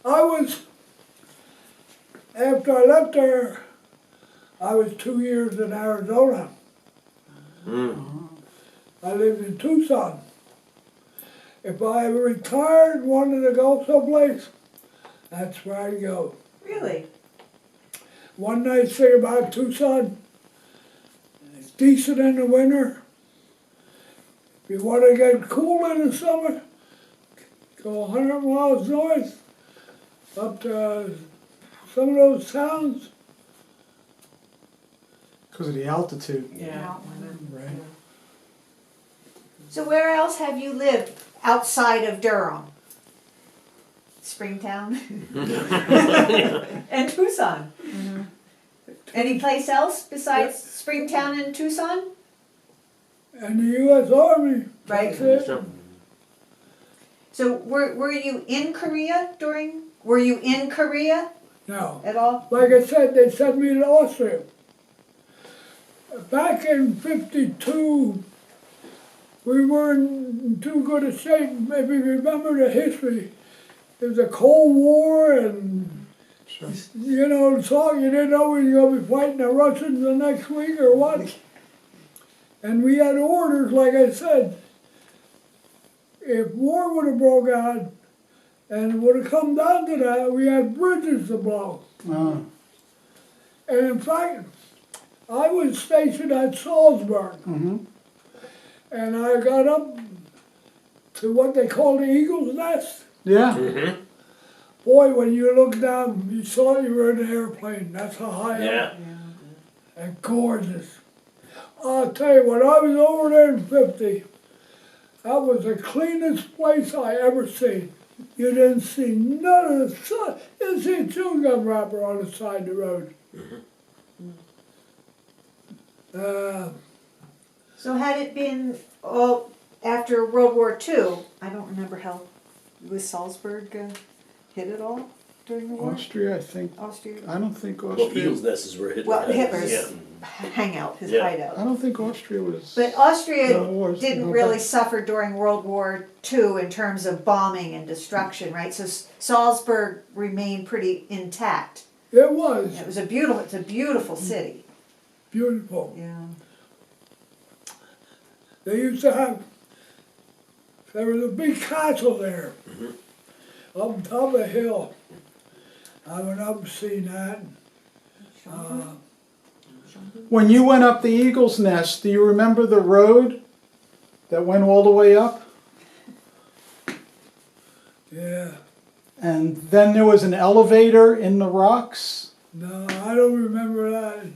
I was, after I left there, I was 2 years in Arizona. I lived in Tucson. If I retired and wanted to go someplace, that's where I'd go. Really? One nice thing about Tucson, it's decent in the winter. If you want to get cool in the summer, go 100 miles north up to some of those towns. Because of the altitude. Yeah. Right. So where else have you lived outside of Durham? Springtown? And Tucson? Any place else besides Springtown and Tucson? And the U.S. Army. Right. That's it. So were you in Korea were you in Korea No. at all? Like I said, they sent me to Austria. Back in '52, we weren't in too good a shape. Maybe you remember the history. There was a Cold War and, you know, so you didn't know we were going to be fighting the Russians the next week or what. And we had orders, like I said, if war would have broke out and it would have come down to that, we had bridges to blow. Oh. And in fact, I was stationed at Salzburg. And I got up to what they call the Eagle's Nest. Yeah. Boy, when you look down, you saw you were in an airplane. That's how high up. And gorgeous. I'll tell you, when I was over there in '50, that was the cleanest place I ever seen. You didn't see none of the sun. You didn't see a chewing gum wrapper on the side of the road. So had it been all after World War II, I don't remember how, was Salzburg hit at all during the war? Austria, I think. Austria? I don't think Well, Austria. Eagles Nest is where Hitler. Well, had his- Hitler's hangout, his Yeah. I hideout. don't think Austria was. But Austria No wars, didn't no really back. suffer during World War II in terms of bombing and destruction, right? So Salzburg remained pretty intact. It was It's a beautiful city. beautiful. Yeah. They used to have, there was a big castle there, up on top of a hill. I went up and seen that. When you went up the Eagle's Nest, do you remember the road that went all the way up? Yeah, And then there was an elevator in the rocks? No, I don't remember that.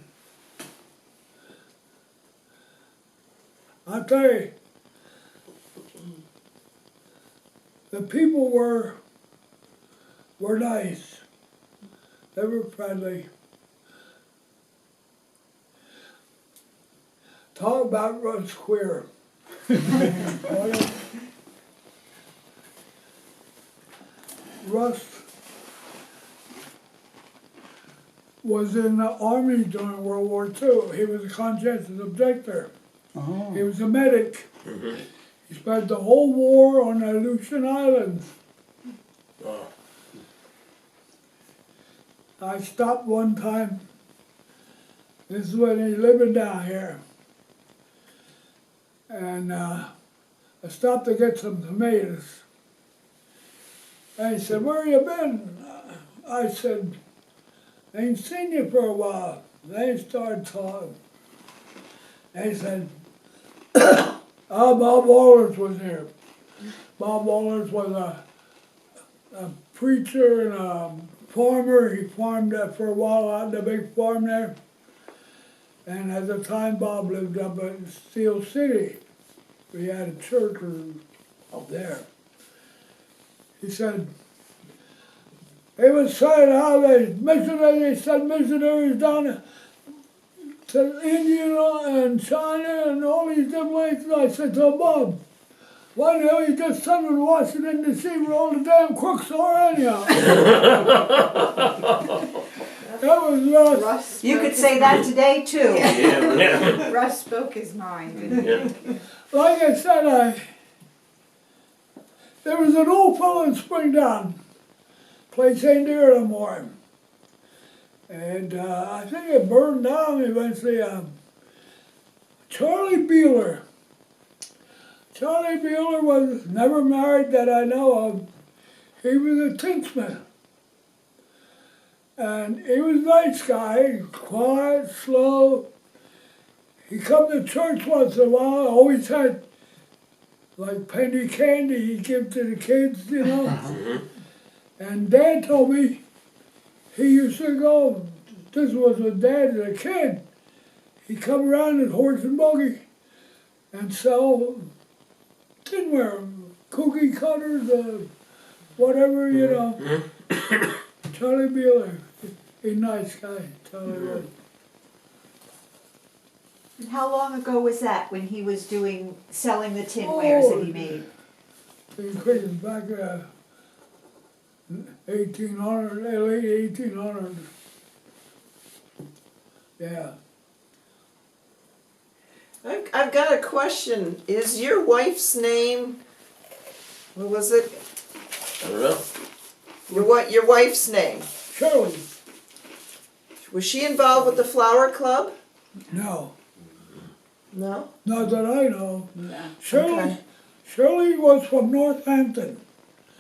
I'll tell you, the people were nice. They were friendly. Talk about Russ queer. Russ was in the Army during World War II. He was a conscientious objector. Oh. He was a medic. He spent the whole war on the Aleutian Islands. I stopped one time. This is when he living down here. And I stopped to get some tomatoes. And he said, "Where you been?" I said, "I ain't seen you for a while." They started talking. They said, Bob Wallers was here. Bob Wallers was a preacher and a farmer. He farmed for a while out in the big farm there. And at the time, Bob lived up in Steel City. We had a church up there. He said, he was saying how they sent missionaries down to India and China and all these different places. I said to him, "Bob, why the hell you just sent them to Washington D.C. where all the damn crooks are anyhow?" That was Russ. Russ You spoke could say that today too. Yeah. Russ spoke his mind, didn't he? Yeah. Like I said, there was an old fellow in Springdown, place ain't there no more. And I think it burned down eventually. Charlie Beeler. Charlie Beeler was never married that I know of. He was a tinsmith. And he was a nice guy, quiet, slow. He come to church once in a while, always had like penny candy he'd give to the kids, you know. And Dad told me he used to go, this was with Dad as a kid, he'd come around in horse and buggy and sell tinware, cookie cutters, whatever, you know. Charlie Beeler, a nice guy, Charlie was. And how long ago was that when he was selling the tinwares that he made? He came back 1800, late 1800s. Yeah. I've got a question. Is your wife's name, what was it? I don't know. Your wife's name. Shirley, Was she involved with the flower club? no, No? not that I know. No. Shirley, Okay. Shirley was from Northampton.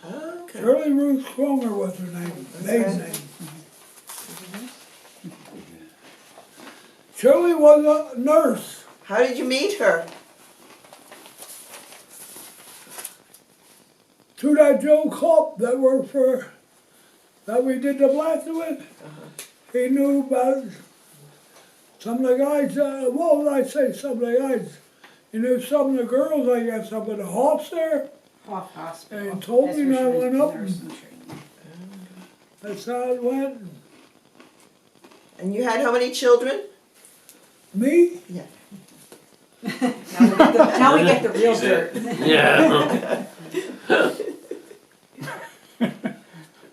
Okay. Shirley Ruth Cromer was her name, maiden name. Shirley was a nurse. How did you meet her? To that Joe Culp that worked for, that we did the blasting with. He knew about some of the guys, what would I say, some of the guys. He knew some of the girls, I guess, up at the Hoffs there. Off hospital. And he told That's me where and I she was went up nursing training. That's how it went. And you had how many children? Me? Now we get the real dirt. Yeah.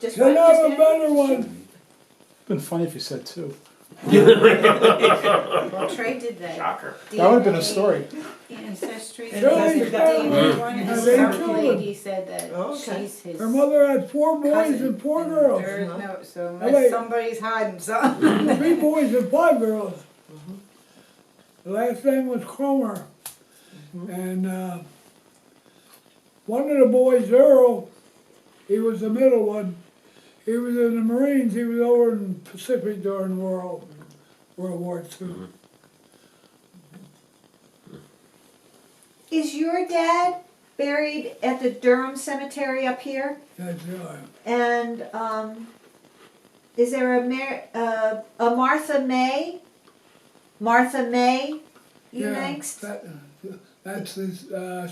Just Can I have a just- better one? It'd been funny if you said two. Well, Trey did that. Shocker. That would have been a story. Ancestry. Shirley and Shirley one had his eight young children. lady said that Okay. she's his Her mother had 4 boys cousin, and 4 girls. There's no, so Oh, unless wait. somebody's hiding something. 3 boys and 5 girls. The last name was Cromer. And one of the boys, Earl, he was the middle one. He was in the Marines. He was over in the Pacific during World War II. Is your dad buried at the Durham Cemetery up here? That's right. And is there a Martha May? Martha May Unangst? That's his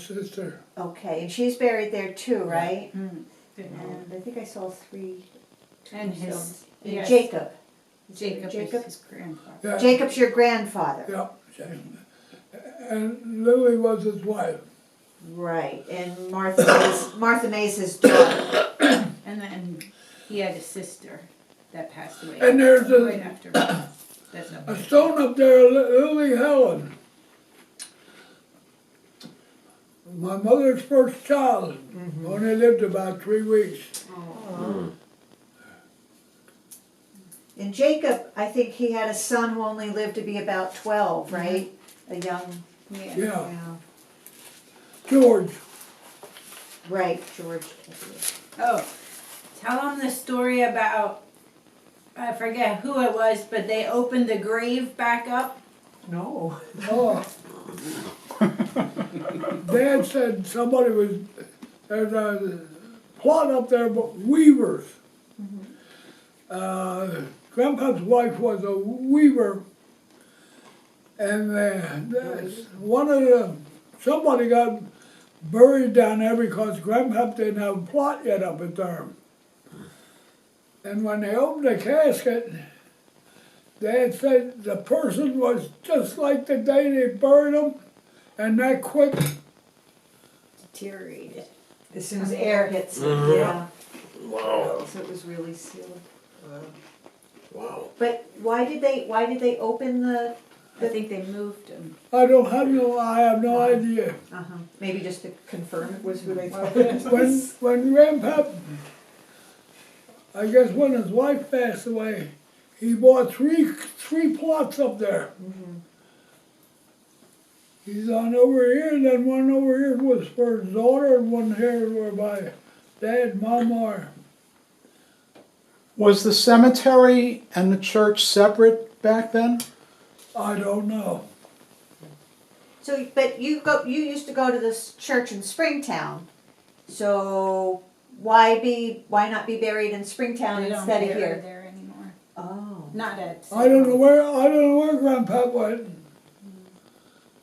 sister. Okay, and she's buried there too, right? Mm. And I think I saw three. And his, tombstones. yes. Jacob. Jacob Jacob? is his grandfather. Yeah. Jacob's your grandfather. Yeah, and Lily was his wife. Right, and Martha May's his daughter. And then he had a sister that passed away. And there's right after. That's a stone up there, Lily Helen. My mother's first child. Only lived about 3 weeks. And Jacob, I think he had a son who only lived to be about 12, right? A young, Yeah. Yeah, yeah. George. Right, George. Oh, tell them the story about, I forget who it was, but they opened the grave back up. No. Oh. Dad said somebody was, there's a plot up there, but weavers. Grandpa's wife was a weaver, and somebody got buried down there because Grandpa didn't have a plot yet up at Durham. And when they opened the casket, Dad said the person was just like the day they buried him, and that quick. Deteriorated. As soon as air hits it, yeah. Wow. So it was really sealed. Wow. But why did they open the, I think they moved him. I have no idea. maybe just to confirm it was who they thought? When Grandpa, I guess when his wife passed away, he bought three plots up there. He's on over here, and then one over here was for his daughter, and one here were by Dad, Mom, or. Was the cemetery and the church separate back then? I don't know. So, but you used to go to this church in Springtown, so why not be buried in Springtown They don't instead of bury here? there anymore. Oh. Not at. I don't know where Grandpa went.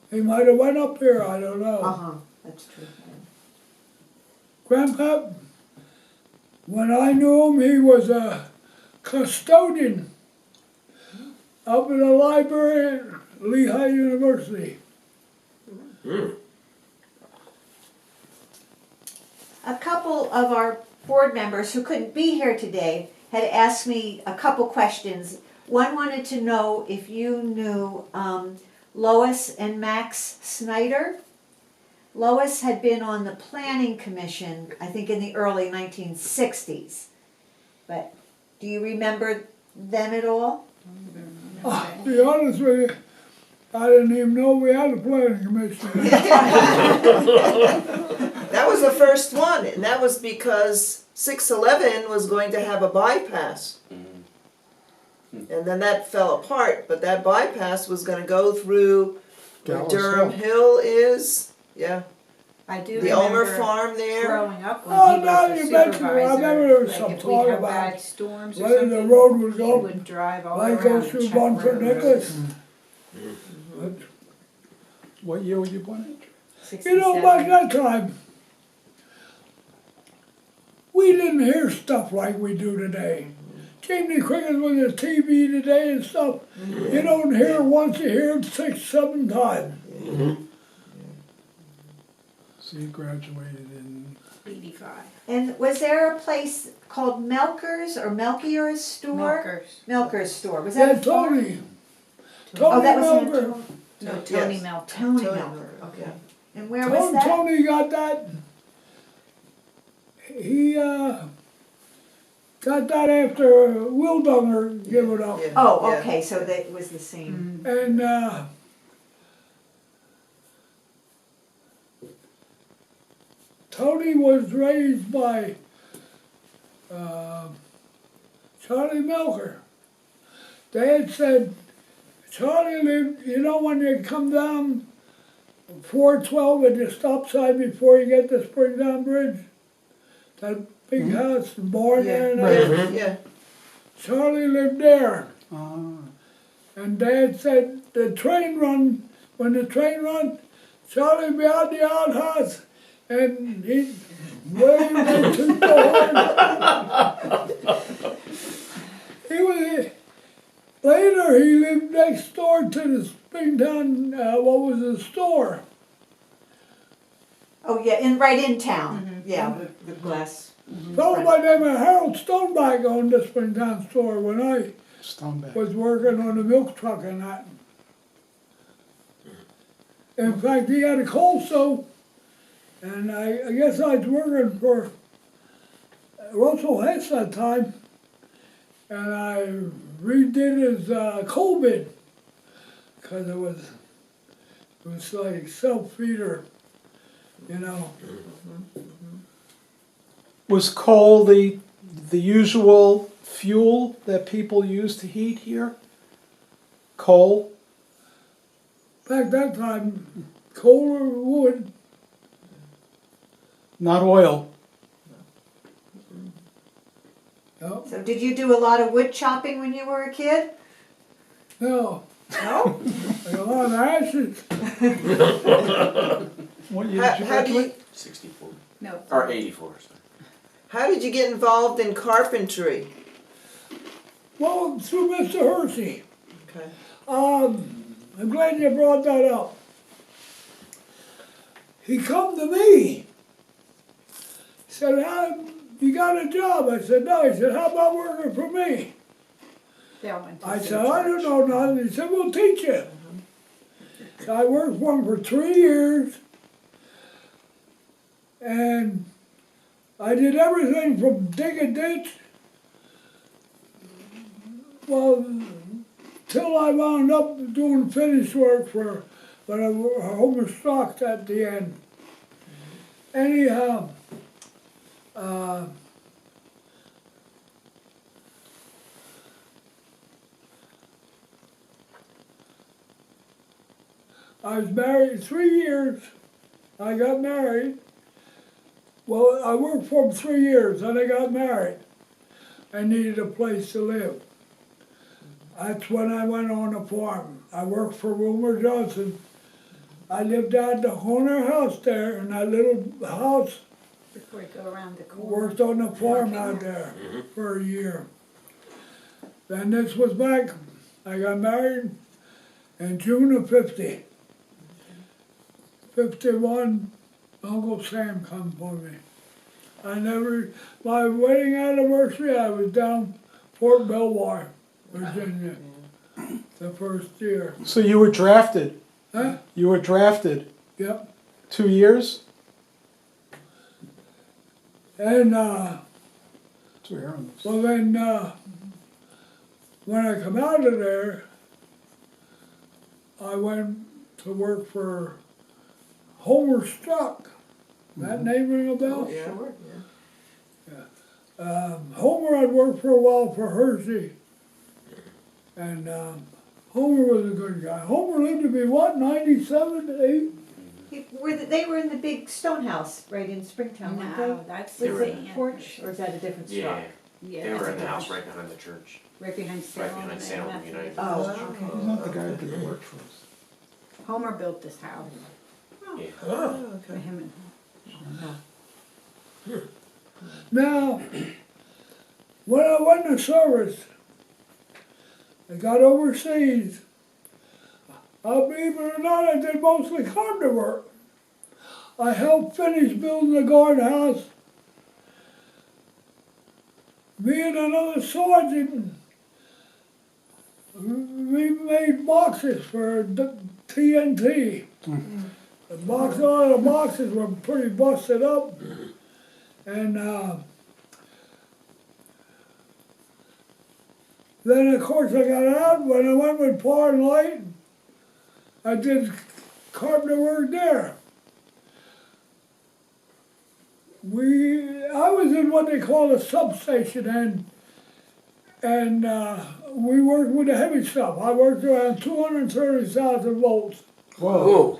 He might have went up here, I don't know. That's true. Grandpa, when I knew him, he was a custodian up in the library at Lehigh University. A couple of our board members who couldn't be here today had asked me a couple questions. One wanted to know if you knew Lois and Max Snyder. Lois had been on the planning commission, I think in the early 1960s. But do you remember them at all? To be honest with you, I didn't even know we had a planning commission. That was the first one, and that was because 611 was going to have a bypass. And then that fell apart, but that bypass was gonna go through where Gallows Durham Hill. Hill is, yeah, I do the Ulmer remember farm there. growing up when Oh, he now was you the mention it, I supervisor. remember there was Like some if we talk had about bad storms or whether the something, road would he go would drive all like around goes through and check Bunford roads. Nicholas. What year were you born You know, back that time, we didn't hear stuff like we do today. Chimney Cricket with the TV today and stuff, you don't hear it once, you hear it 6, 7 times. in? So you graduated in 85. And was there a place called Melker's or Melchior's store? Milkers. Melker's store. Was that Yeah, a farm? Tony. Oh, Tony that was in Melker. No, Yes. Tony Melker. Tony Tony Melker. Okay. yeah. And where was that? Tony got that. He got that after Will Dunger gave it up. Yeah, Oh, yeah. okay, so that was the same. And Tony was raised by Charlie Melker. Dad said, Charlie lived, you know when you come down 412 at the stop sign before you get to Springdown Bridge? That big house and barn there and Yeah, everything. yeah, Charlie lived there. Ah, And Dad said when the train run, Charlie be out the outhouse and he'd wave and toot the horn. Later he lived next door to the Springtown, what was the store? Oh, yeah, right in town, yeah, the glass. Fellow by the name of Harold Stoneback owned the Springtown store when I Stoneback. was working on the milk truck and that. In fact, he had a coal stove, and I guess I was working for Russell Hess that time, and I redid his coal bin, because it was like self-feeder, you know. Was coal the usual fuel that people use to heat here? Coal? Back that time, coal or wood. Not oil. No, So did you do a lot of wood chopping when you were a kid? no, No? like a lot of ashes. What year How, did you how do graduate? you, 64. No. Or 84, sorry. how did you get involved in carpentry? Well, through Mr. Hersey. Okay. I'm glad you brought that up. He come to me. He said, you got a job? I said, no. He said, how about working for me? They all went to I the said, same I don't church. know nothing. He said, we'll teach you. So I worked for him for 3 years. And I did everything from dig a ditch, well, till I wound up doing finish work but I overstocked at the end. Anyhow, I was married 3 years. I got married. Well, I worked for him 3 years, then I got married. I needed a place to live. That's when I went on a farm. I worked for Wilmer Johnson. I lived out the corner house there, in that little house. Before you go around the corner. Worked on the farm out there for a year. Then this was back, I got married in June of 50. 51, Uncle Sam come for me. My wedding anniversary, I was down Fort Belvoir, Virginia, the first year. So you were drafted? Huh? You were drafted? Yep. 2 years? And, That's what we're hearing this. well then, when I come out of there, I went to work for Homer Struck. That name ring a bell? Yeah. Sure. Homer I'd worked for a while for Hershey. And Homer was a good guy. Homer lived to be what, 97, 8? They were in the big stone house right in Springtown, weren't they? No, that's Was the it porch, or is that a different Yeah. struck? Yeah, They were that's in the a house different- right behind the church. Right behind Salem. behind and Salem Methodist. United. Oh, okay. He's not the guy that did the work for us. Homer built this house Yeah. Oh, for okay. him and Now, when I went to service, I got overseas. Believe it or not, I did mostly carpenter work. I helped finish building the guardhouse. Me and another sergeant, we made boxes for TNT. All the boxes were pretty busted up. And then of course I got out, when I went with Par and Light, I did carpenter work there. I was in what they call a substation, and we worked with the heavy stuff. I worked around 230,000 volts. Whoa.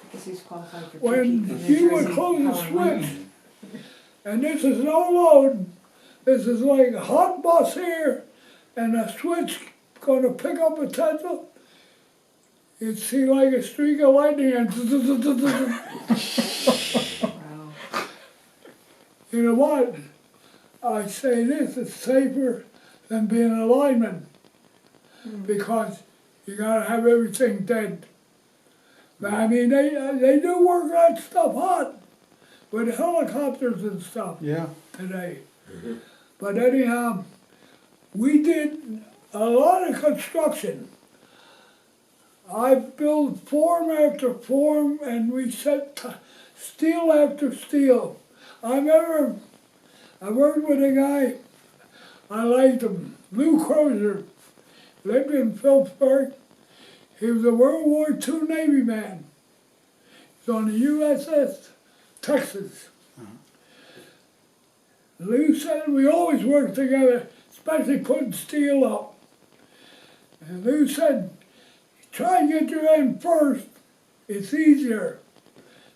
Because he's qualified for When New you would Jersey close the power line. switch, and this is no load, This is like a hot bus here, and a switch gonna pick up a pencil. You'd see like a streak of lightning and you know what? I say this is safer than being a lineman because you gotta have everything dead. But I mean, they do work that stuff hot with helicopters and stuff Yeah. today. But anyhow, we did a lot of construction. I built form after form, and we set steel after steel. I worked with a guy, I liked him, Lou Crozier, lived in Phillipsburg. He was a World War II Navy man. He's on the USS Texas. Lou said we always work together, especially putting steel up. And Lou said, try and get your end first, it's easier.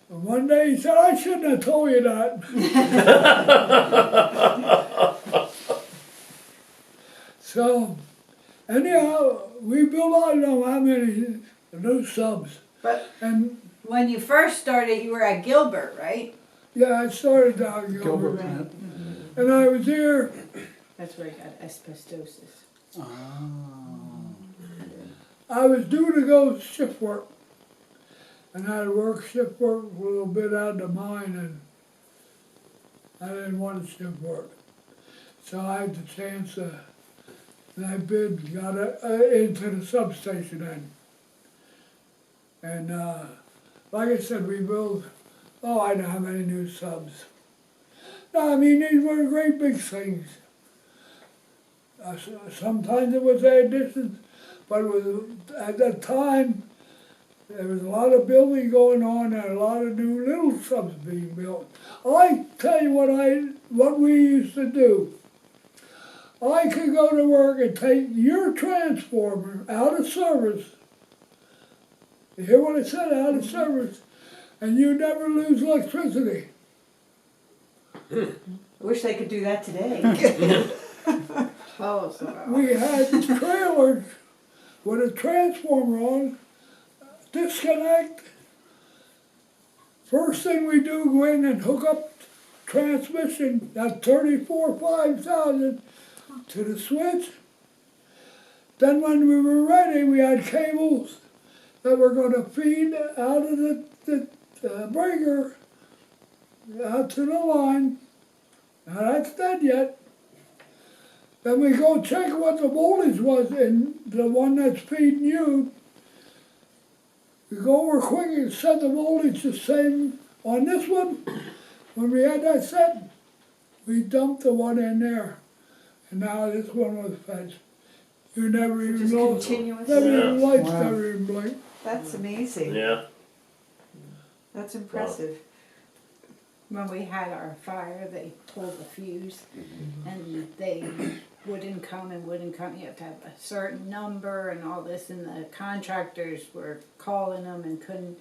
And one day he said, I shouldn't have told you that. So, anyhow, we built, I don't know how many new subs. But And when you first started, you were at Gilbert, right? yeah, I started down in Gilbert Gilbert. plant. And I was here, That's where I got asbestosis. I was due to go shift work. And I had worked shift work for a little bit out of the mine, and I didn't want to shift work. So I had the chance to, and I got into the substation then. And like I said, we built, I don't know how many new subs. No, I mean, these were great big things. Sometimes it was additions, but it was, at that time, there was a lot of building going on and a lot of new little subs being built. I tell you what we used to do. I could go to work and take your transformer out of service. You hear what I said? Out of service. And you never lose electricity. I wish they could do that today. Oh, so We had trailers with a transformer on, disconnect. First thing we do, go in and hook up transmission, that 5000 to the switch. Then when we were ready, we had cables that were going to feed out of the breaker out to the line. Now that's dead yet. Then we go check what the voltage was in the one that's feeding you. We go over quick and set the voltage the same on this one. When we had that set, we dumped the one in there. And now this one was fed. You never even Just know. continuous. Never even lights Wow. never even blink. That's amazing. Yeah. That's impressive. when we had our fire, they pulled the fuse, and they wouldn't come. You have to have a certain number and all this, and the contractors were calling them and couldn't.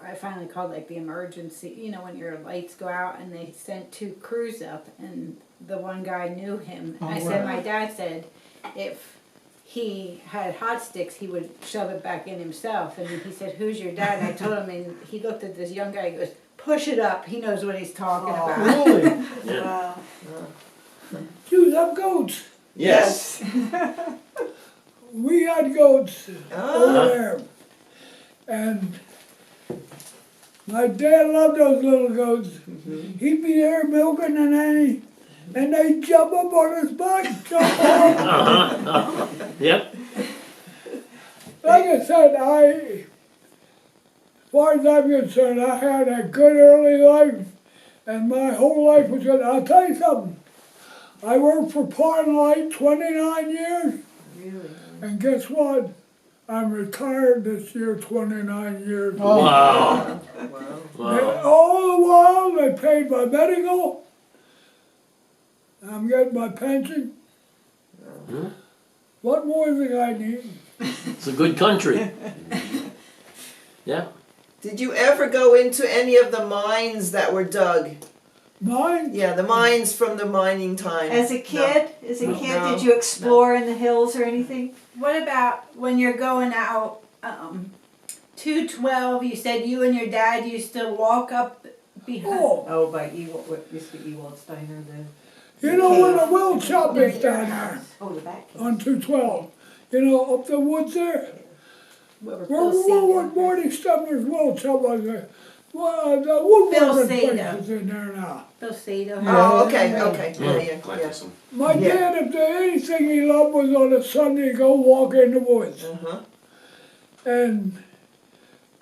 I finally called like the emergency, when your lights go out, and they sent 2 crews up, and the one guy knew him. Oh, I wow. said, my dad said, if he had hot sticks, he would shove it back in himself. And he said, who's your dad? And I told him, and he looked at this young guy, he goes, push it up, he knows what he's talking about. Really? Yeah. Choose up goats. Yes. We had goats Ah. over there. And my dad loved those little goats. He'd be there milking and they'd jump up on his back, jump on. Yep. Like I said, as far as I'm concerned, I had a good early life, and my whole life was good. I'll tell you something. I worked for Pond Light 29 years, Really? and guess what? I'm retired this year, 29 years. Oh. Wow. Wow. Wow. All the while, they paid my medical. I'm getting my pension. What more do I need? It's a good country. Yeah. Did you ever go into any of the mines that were dug? Mine? Yeah, the mines from the mining time. As a kid, No. did you explore in the hills or anything? What about when you're going out, 212, you said you and your dad used to walk up behind. Oh, Oh, by Ewald, what used to be Ewald Steiner, you know where the wheel shop is down there Oh, the back cave. on 212? You know, up the woods there? Where Where what Marty Stubner's wheel shop was there? Well, the woodworking place Sato. is in there now. Bill Sato. Oh, okay, yeah. My dad, if there anything he loved was on a Sunday, go walk in the woods. Uh-huh. And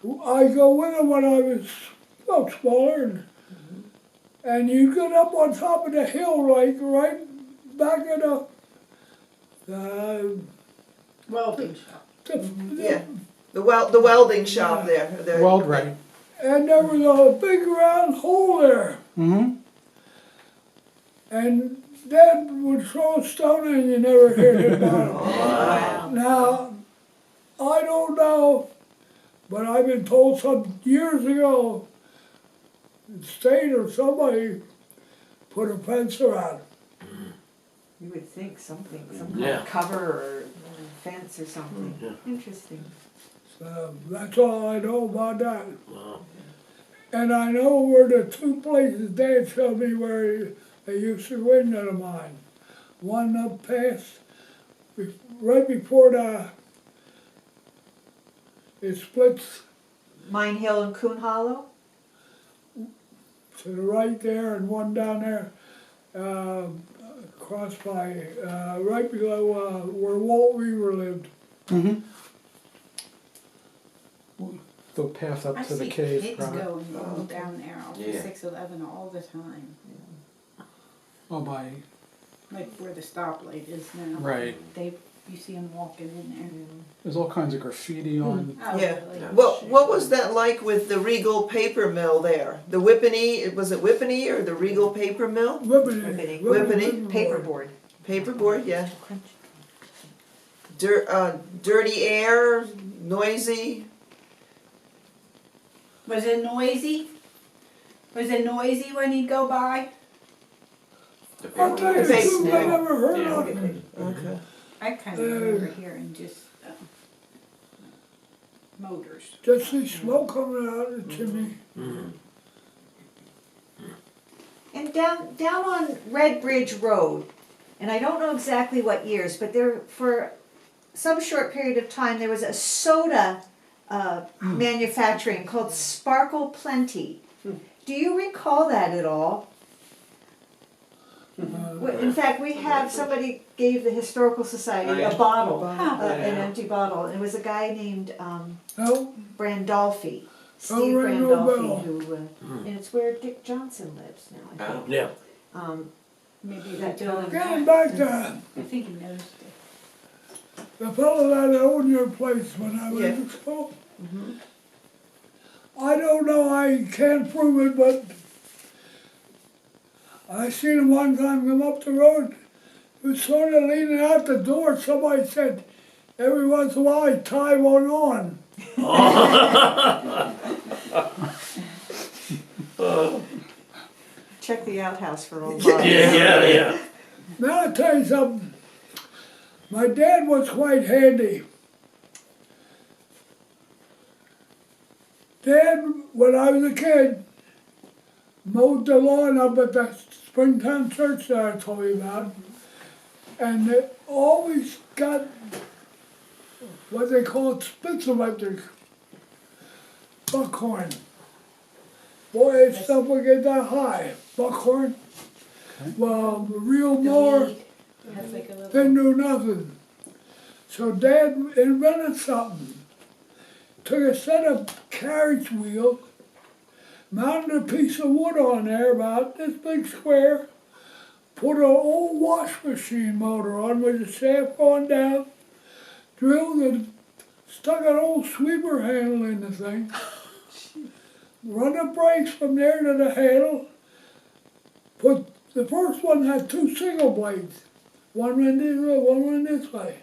I go with him when I was smaller, and you get up on top of the hill, like right back of welding shop. Yeah. The welding shop there. Weld right. and there was a big round hole there. Mm-hmm. And Dad would throw a stone and you never hit it bottom. Wow. Now, I don't know, but I've been told some years ago, the state or somebody put a fence around it. You would think something, some kind Yeah. of cover or fence or something. Interesting. So that's all I know about that. Wow. And I know where the two places Dad showed me where they used to go into the mine. One up past, right before it splits Mine Hill and Coon Hollow? to the right there, and one down there, across by, right below where Walt Weaver lived. Mm-hmm. The path up I to the see cave. kids probably. going down there off Yeah. 611 all the time. Oh, by, Like where the stoplight is now. right. You see them walking in There's all kinds of graffiti on. there. Oh, Yeah. really? What was that like with the Regal paper mill there? The Whippany, was it Whippany or the Regal paper mill? Whippany. Whippany. Paperboard. Paperboard, yeah. Dirty air, noisy. Was it noisy? Was it noisy when you'd go by? I'll tell you the Face truth, I now. never heard Yeah. of it. Okay. I kind of remember hearing just motors. Just see smoke coming out of the chimney. And down on Red Bridge Road, and I don't know exactly what years, but there, for some short period of time, there was a soda manufacturing called Sparkle Plenty. Do you recall that at all? In fact, we have, somebody gave the Historical Society a bottle, an empty bottle. It was a guy named No? Brandolfi, Steve ring no bell. Brandolfi, who, and it's where Dick Johnson lives now, I think. Yeah. Maybe That they told him Getting that. back to I think he knows the fellow that owned your place when I was Yeah. in school. I don't know, I can't prove it, but I seen him one time come up the road. He was sort of leaning out the door. Somebody said, every once in a while he'd tie one on. Check the outhouse for old Yeah, bodies. yeah. Now I'll tell you something. My dad was quite handy. Dad, when I was a kid, mowed the lawn up at the Springtown church that I told you about. And they always got what they call spitz-electric buckhorn. Boy, that stuff would get that high. Buckhorn. Well, the real mower, it. Has like a little. didn't do nothing. So Dad invented something. Took a set of carriage wheels, mounted a piece of wood on there about this big square, put an old wash machine motor on with the shaft going down, drilled and stuck an old sweeper handle in the thing, run the brakes from there to the handle, the first one had two single blades. One went this way, one went this way.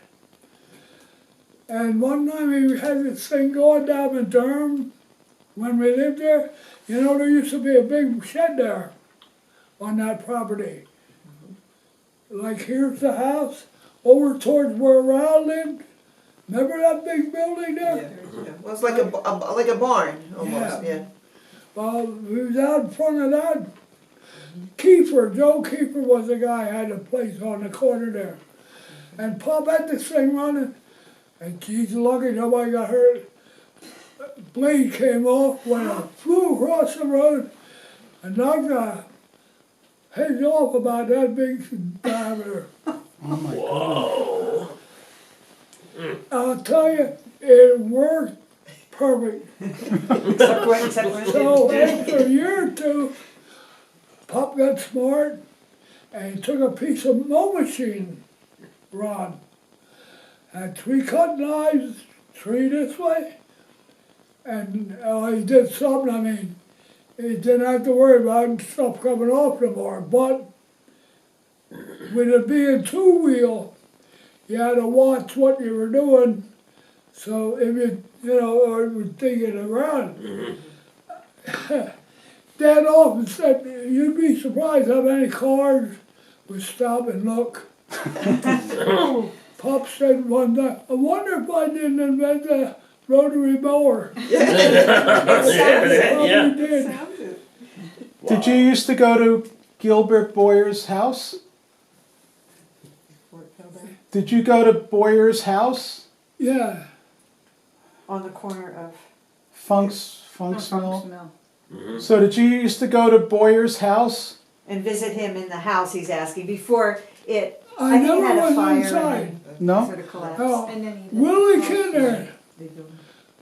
And one time we had this thing going down in Durham when we lived there. You know, there used to be a big shed there. on that property. Like here's the house, over towards where Ral lived. Remember that big building Yeah, there? yeah. Well, it's like like a barn, almost, Yeah. yeah. Well, we was out in front of that. Joe Kiefer was the guy who had a place on the corner there. And Pop had this thing running, and geez, lucky nobody got hurt. Blade came off when it flew across the road and knocked the hedge off about that big diameter. Oh my God. Whoa. I'll tell you, it worked perfect. Except for it So didn't. after a year or two, Pop got smart and he took a piece of mow machine rod, had 3 cut knives, 3 this way, and he did something, I mean, he didn't have to worry about stuff coming off no more, but with it being 2-wheel, you had to watch what you were doing, so if or it was digging around. Dad often said, you'd be surprised how many cars would stop and look. Pop said one day, I wonder if I didn't invent the rotary mower. Yeah. Did. Did you used to go to Gilbert Boyer's house? Did you go to Boyer's house? Yeah, On the corner of, Funk's Funk's Mill? Mill. So did you used to go to Boyer's house? and visit him in the house, he's asking, before it, I I think it never had a was fire inside. and No? sort of collapsed. Oh, And then he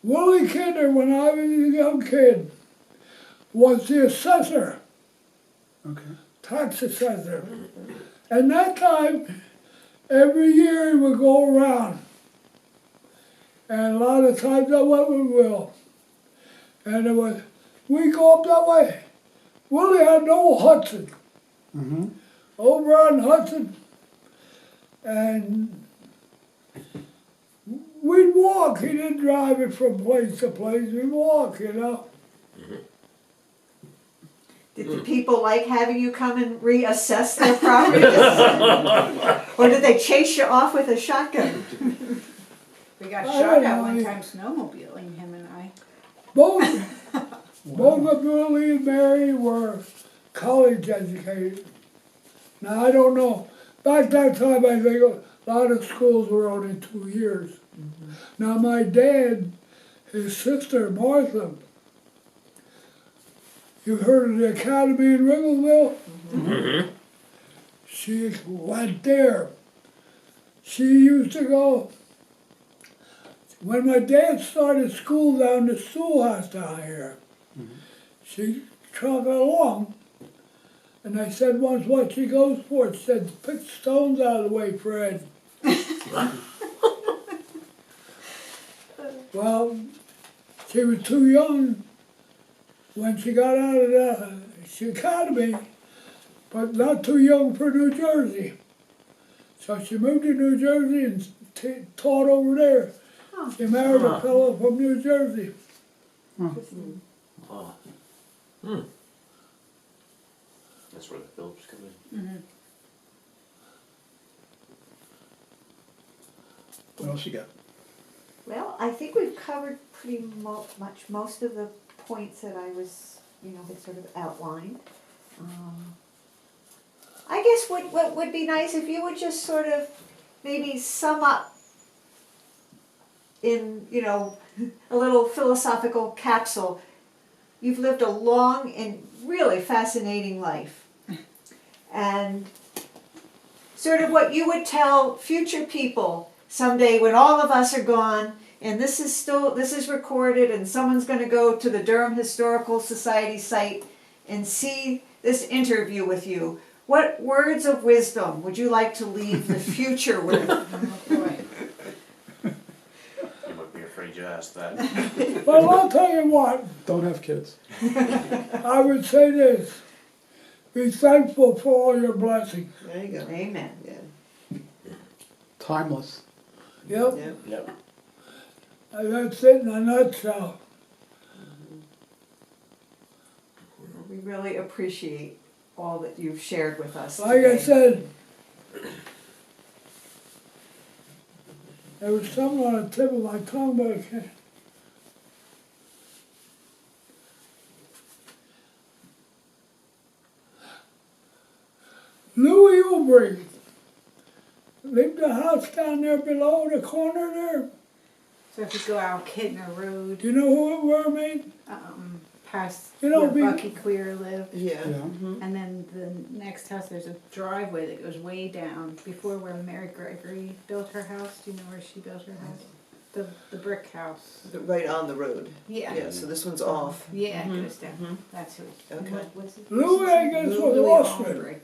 Willie Kinder, when I was a young kid, was the assessor, Okay. tax assessor. And that time, every year he would go around. And a lot of times I went with Will. And it was, we go up that way. Willie had no Hudson. Mm-hmm. Over on Hudson. And we'd walk. He didn't drive it from place to place. We'd walk, Did the people like having you come and reassess their property? Or did they chase you off with a shotgun? We got I shot don't at know. one time snowmobiling, him and I. Both of Willie and Mary were college educated. Now, I don't know. Back that time, I think a lot of schools were only 2 years. Now, my dad, his sister, Martha, you heard of the Academy in Wrigglesville? She went there. She used to go. When my dad started school down the schoolhouse down here, she trotted along, and I said once, what she goes for? She said, pick stones out of the way, Fred. Well, she was too young when she got out of the academy, but not too young for New Jersey. So she moved to New Jersey and taught over there. She married a fellow from New Jersey. Oh. That's where the Phillips come in. What else you got? Well, I think we've covered pretty much most of the points that I was, had sort of outlined. I guess what would be nice if you would just sort of maybe sum up in, a little philosophical capsule. You've lived a long and really fascinating life. And sort of what you would tell future people someday when all of us are gone and this is recorded and someone's going to go to the Durham Historical Society site and see this interview with you. What words of wisdom would you like to leave the future with? You might be afraid you asked that. Well, I'll tell you what, Don't have kids. I would say this. Be thankful for all your blessings. There you go. Amen. Yeah, Timeless. Yep, yeah. Yep. and that's it in a nutshell. We really appreciate all that you've shared with us Like I today. said, there was something on the tip of my tongue, but I can't. Louis Oubre lived the house down there below the corner there. So if you go out Kittner Road, Do you know who it were, mate? past You know, where we- Bucky Queer lived, Yeah. Yeah. and then the next house, there's a driveway that goes way down before where Mary Gregory built her house. Do you know where she built her house? The brick house. Right on the road. Yeah. Yeah, so this one's off. Yeah, it goes down. That's who. Okay. Louis, I guess, was Louis Austrian. Ulrich.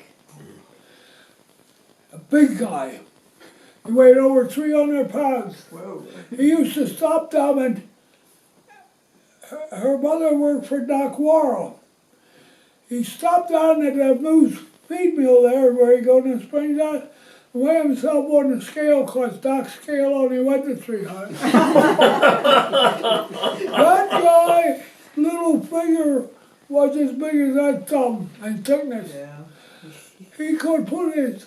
A big guy. He weighed over 300 pounds. Whoa. He used to stop down and her mother worked for Doc Worrell. He stopped down at the Moose feed mill there where he go to the springs out and weigh himself on the scale because Doc's scale only went to 300. That guy, little finger was as big as that thumb in thickness. Yeah. He could put his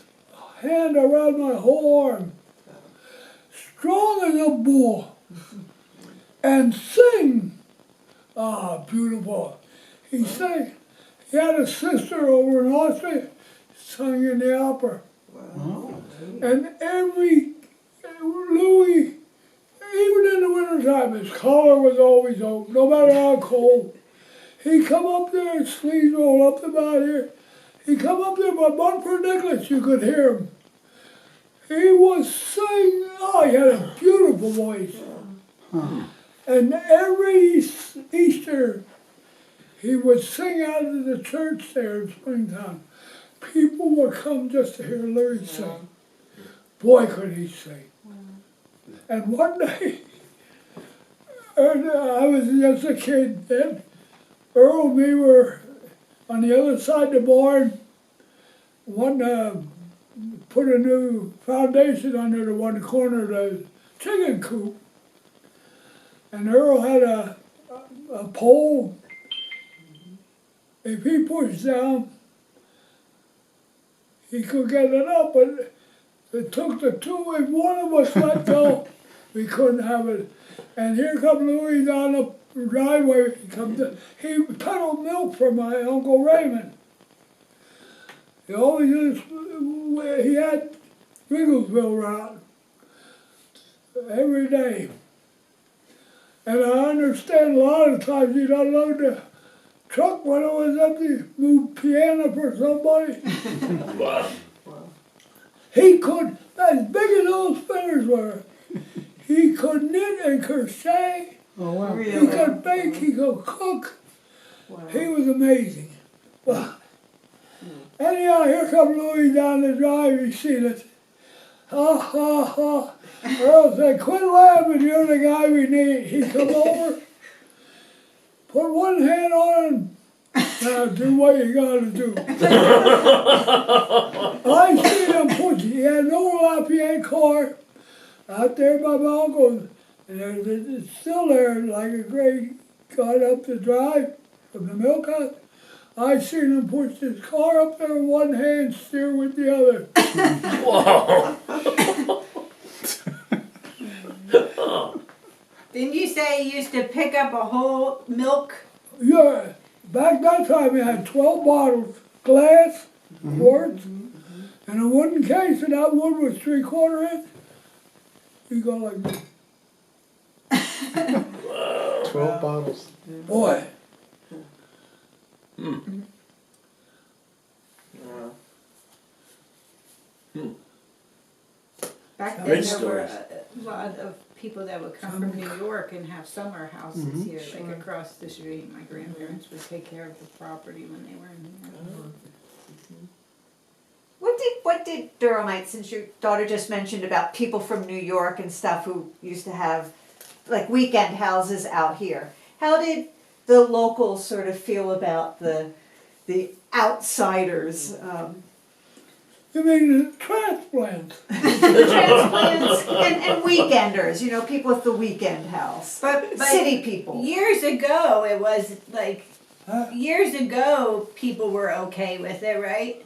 hand around my whole arm, strong as a bull, and sing. Ah, beautiful. He sang. He had a sister over in Austria, sung in the opera. Oh. And every Louis, even in the wintertime, his collar was always open, no matter how cold. He'd come up there, his sleeves rolled up about here. He'd come up there, but Mumford Nicholas, you could hear him. He was singing, oh, he had a beautiful voice. And every Easter, he would sing out of the church there in Springtown. People would come just to hear Louis sing. Boy, could he sing. And one day, I was just a kid then, Earl and me were on the other side of the barn. One put a new foundation under the one corner of the chicken coop. And Earl had a pole. If he pushed down, he could get it up, but it took the two. If one of us let go, we couldn't have it. And here come Louis down the driveway. He peddled milk for my Uncle Raymond. He always used, he had Wigglesville route every day. And I understand a lot of times he'd unload the truck when it was empty, move piano for somebody. Wow. He could, as big as those fingers were, he could knit and crochet, Oh, wow. he could bake, he could cook. He was amazing. Well, anyhow, here comes Louis down the drive, he's seen it. Ha ha ha. Earl said, quit laughing, you're the guy we need. He come over, put one hand on him. Now do what you gotta do. I seen him push, he had no Lafayette car out there by my uncle's. And it's still there, like a great got up the drive from the milk house. I seen him push his car up there with one hand, steer with the other. Whoa. Didn't you say you used to pick up a whole milk? Yeah, back that time we had 12 bottles, glass, quarts, and a wooden case, and that wood was 3/4 inch. You go like this. 12 bottles. Boy, Back Great then, there were stories. a lot of people that would come from New York and have summer houses here, like across the street. My grandparents would take care of the property when they were in New York. What did Durhamite, since your daughter just mentioned about people from New York and stuff who used to have like weekend houses out here, how did the locals sort of feel about the outsiders? you mean the transplants? Transplants and weekenders, you know, people with the weekend house. But City people. Years ago, it was like Years ago, people were okay with it, right?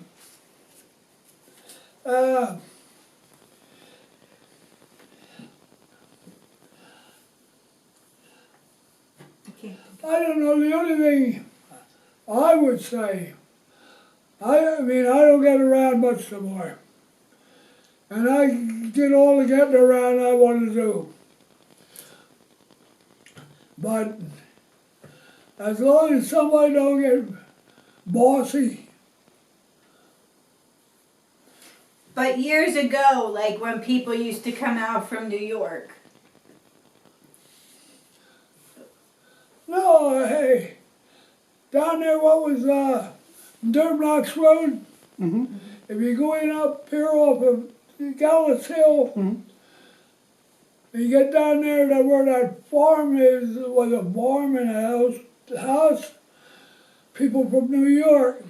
I don't know, the only thing I would say, I mean, I don't get around much no more. And I did all the getting around I wanted to do. But as long as somebody don't get bossy, But years ago, like when people used to come out from New York, no, hey, down there, what was, Durham Road? If you're going up here off of Gallows Hill, and you get down there to where that farm is, was a farm and a house, people from New York,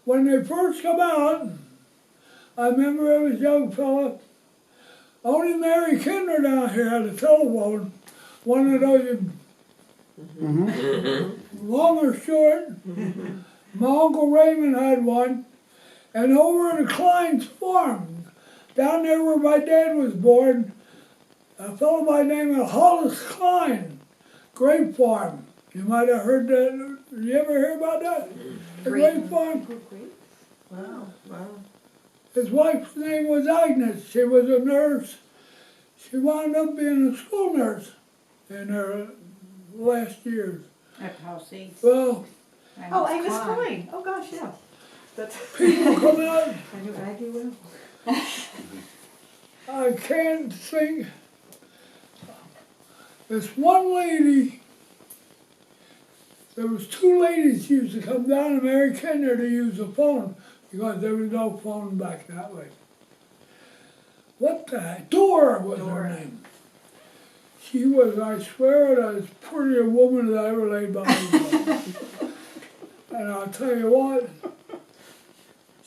when they first come out, I remember I was a young fella, only Mary Kinder down here had a telephone, one of those, long or short. My Uncle Raymond had one, and over at Klein's farm, down there where my dad was born, a fellow by the name of Hollis Klein, grape farm. You might have heard that. You ever hear about that? The grape farm? Wow, wow. His wife's name was Agnes. She was a nurse. She wound up being a school nurse in her last years. at Palisades. Well, Oh, Agnes Klein. Oh, gosh, yeah. That's, people come out, I knew Aggie well. I can't think. This one lady, there was two ladies used to come down to Mary Kinder to use the phone because there was no phone back that way. What the heck? Dora was her name. She was, I swear, as pretty a woman as I ever laid behind her. And I'll tell you what,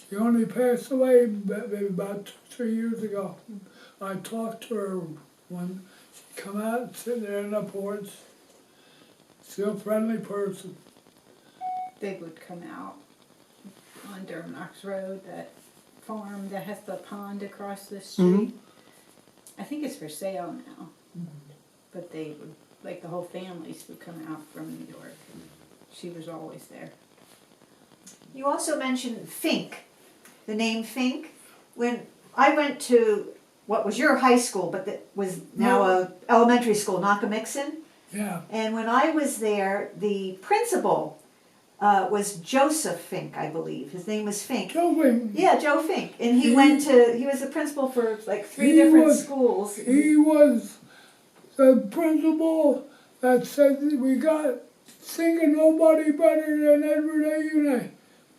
she only passed away maybe about 2-3 years ago. I talked to her when she come out and sit there in the porch. Still a friendly person. They would come out on Durham Road, that farm that has the pond across the street. I think it's for sale now. But they would, like the whole families would come out from New York. She was always there. You also mentioned Fink, the name Fink. When I went to what was your high school, but that was now a elementary school, Nakamixon. Yeah. And when I was there, the principal was Joseph Fink, I believe. His name was Fink. Joking. Yeah, Joe Fink. And he was the principal for like 3 He different was- schools. He was the principal that said that we got singing nobody better than Edward A. Une.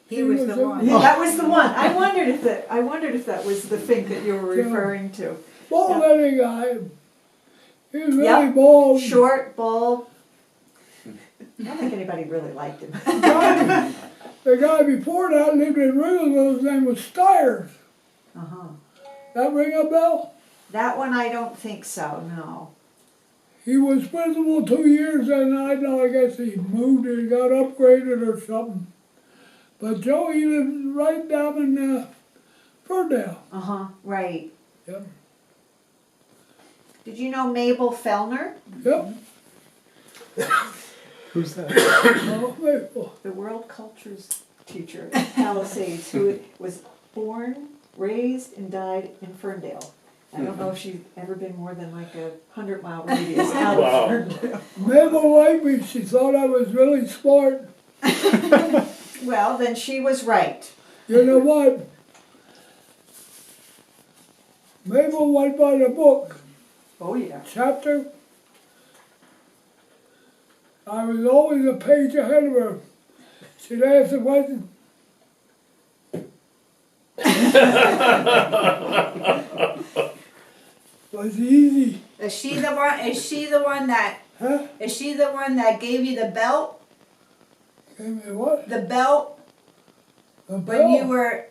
He was the one. That was the one. I wondered if that was the Fink that you were referring to. Bald-headed guy. He was really Yep. bald. Short, bald. I don't think anybody really liked him. The guy before that lived in Wrigglesville. His name was Stiers. Uh-huh. That ring a bell? That one I don't think so, no. He was principal 2 years, and I guess he moved or got upgraded or something. But Joe, he lived right down in Ferdale. Uh-huh, right. Yep. Did you know Mabel Fellner? Yep. Who's that? Oh, Maple. The world cultures teacher at Palisades, who was born, raised, and died in Ferndale. I don't know if she's ever been more than like a 100-mile radius out Wow. of Ferndale. Mabel liked me. She thought I was really smart. Well, then she was right. You know what? Mabel went by the book. Oh, yeah. Chapter. I was always a page ahead of her. She'd ask the question. Was easy. Is she the one? Is she the one that? Huh? Is she the one that gave you the belt? Gave me what? The belt A when you bell. were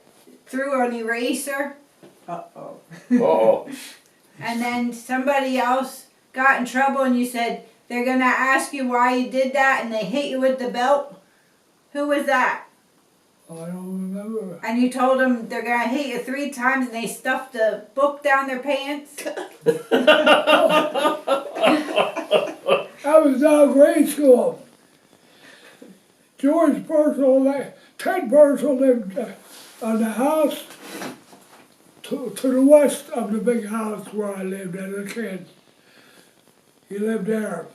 through an eraser, Uh-oh. Oh. and then somebody else got in trouble, and you said, they're gonna ask you why you did that and they hit you with the belt? Who was that? I don't remember. And you told them they're gonna hit you 3 times and they stuffed the book down their pants? I was down grade school. George Purcell, Ted Purcell lived on the house to the west of the big house where I lived as a kid. He lived there.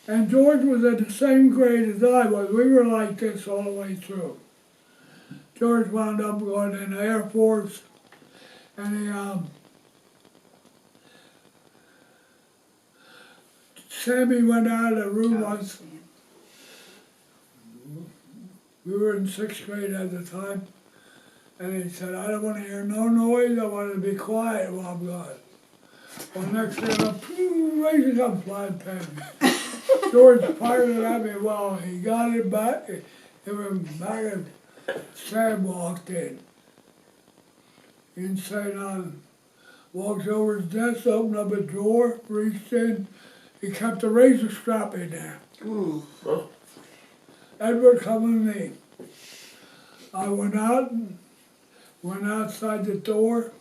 And George was in the same grade as I was. We were like this all the way through. George wound up going in the Air Force, and he Sammy went out of the room once. We were in 6th grade at the time, and he said, "I don't want to hear no noise, I want to be quiet while I'm gone." Well, next thing raising up flying pen. George fired it at me, well, he got it back, it went back, and Sam walked in. He didn't say nothing. Walked over his desk, opened up a drawer, reached in, he kept the razor strap in there. Edward come with me. I went outside the door,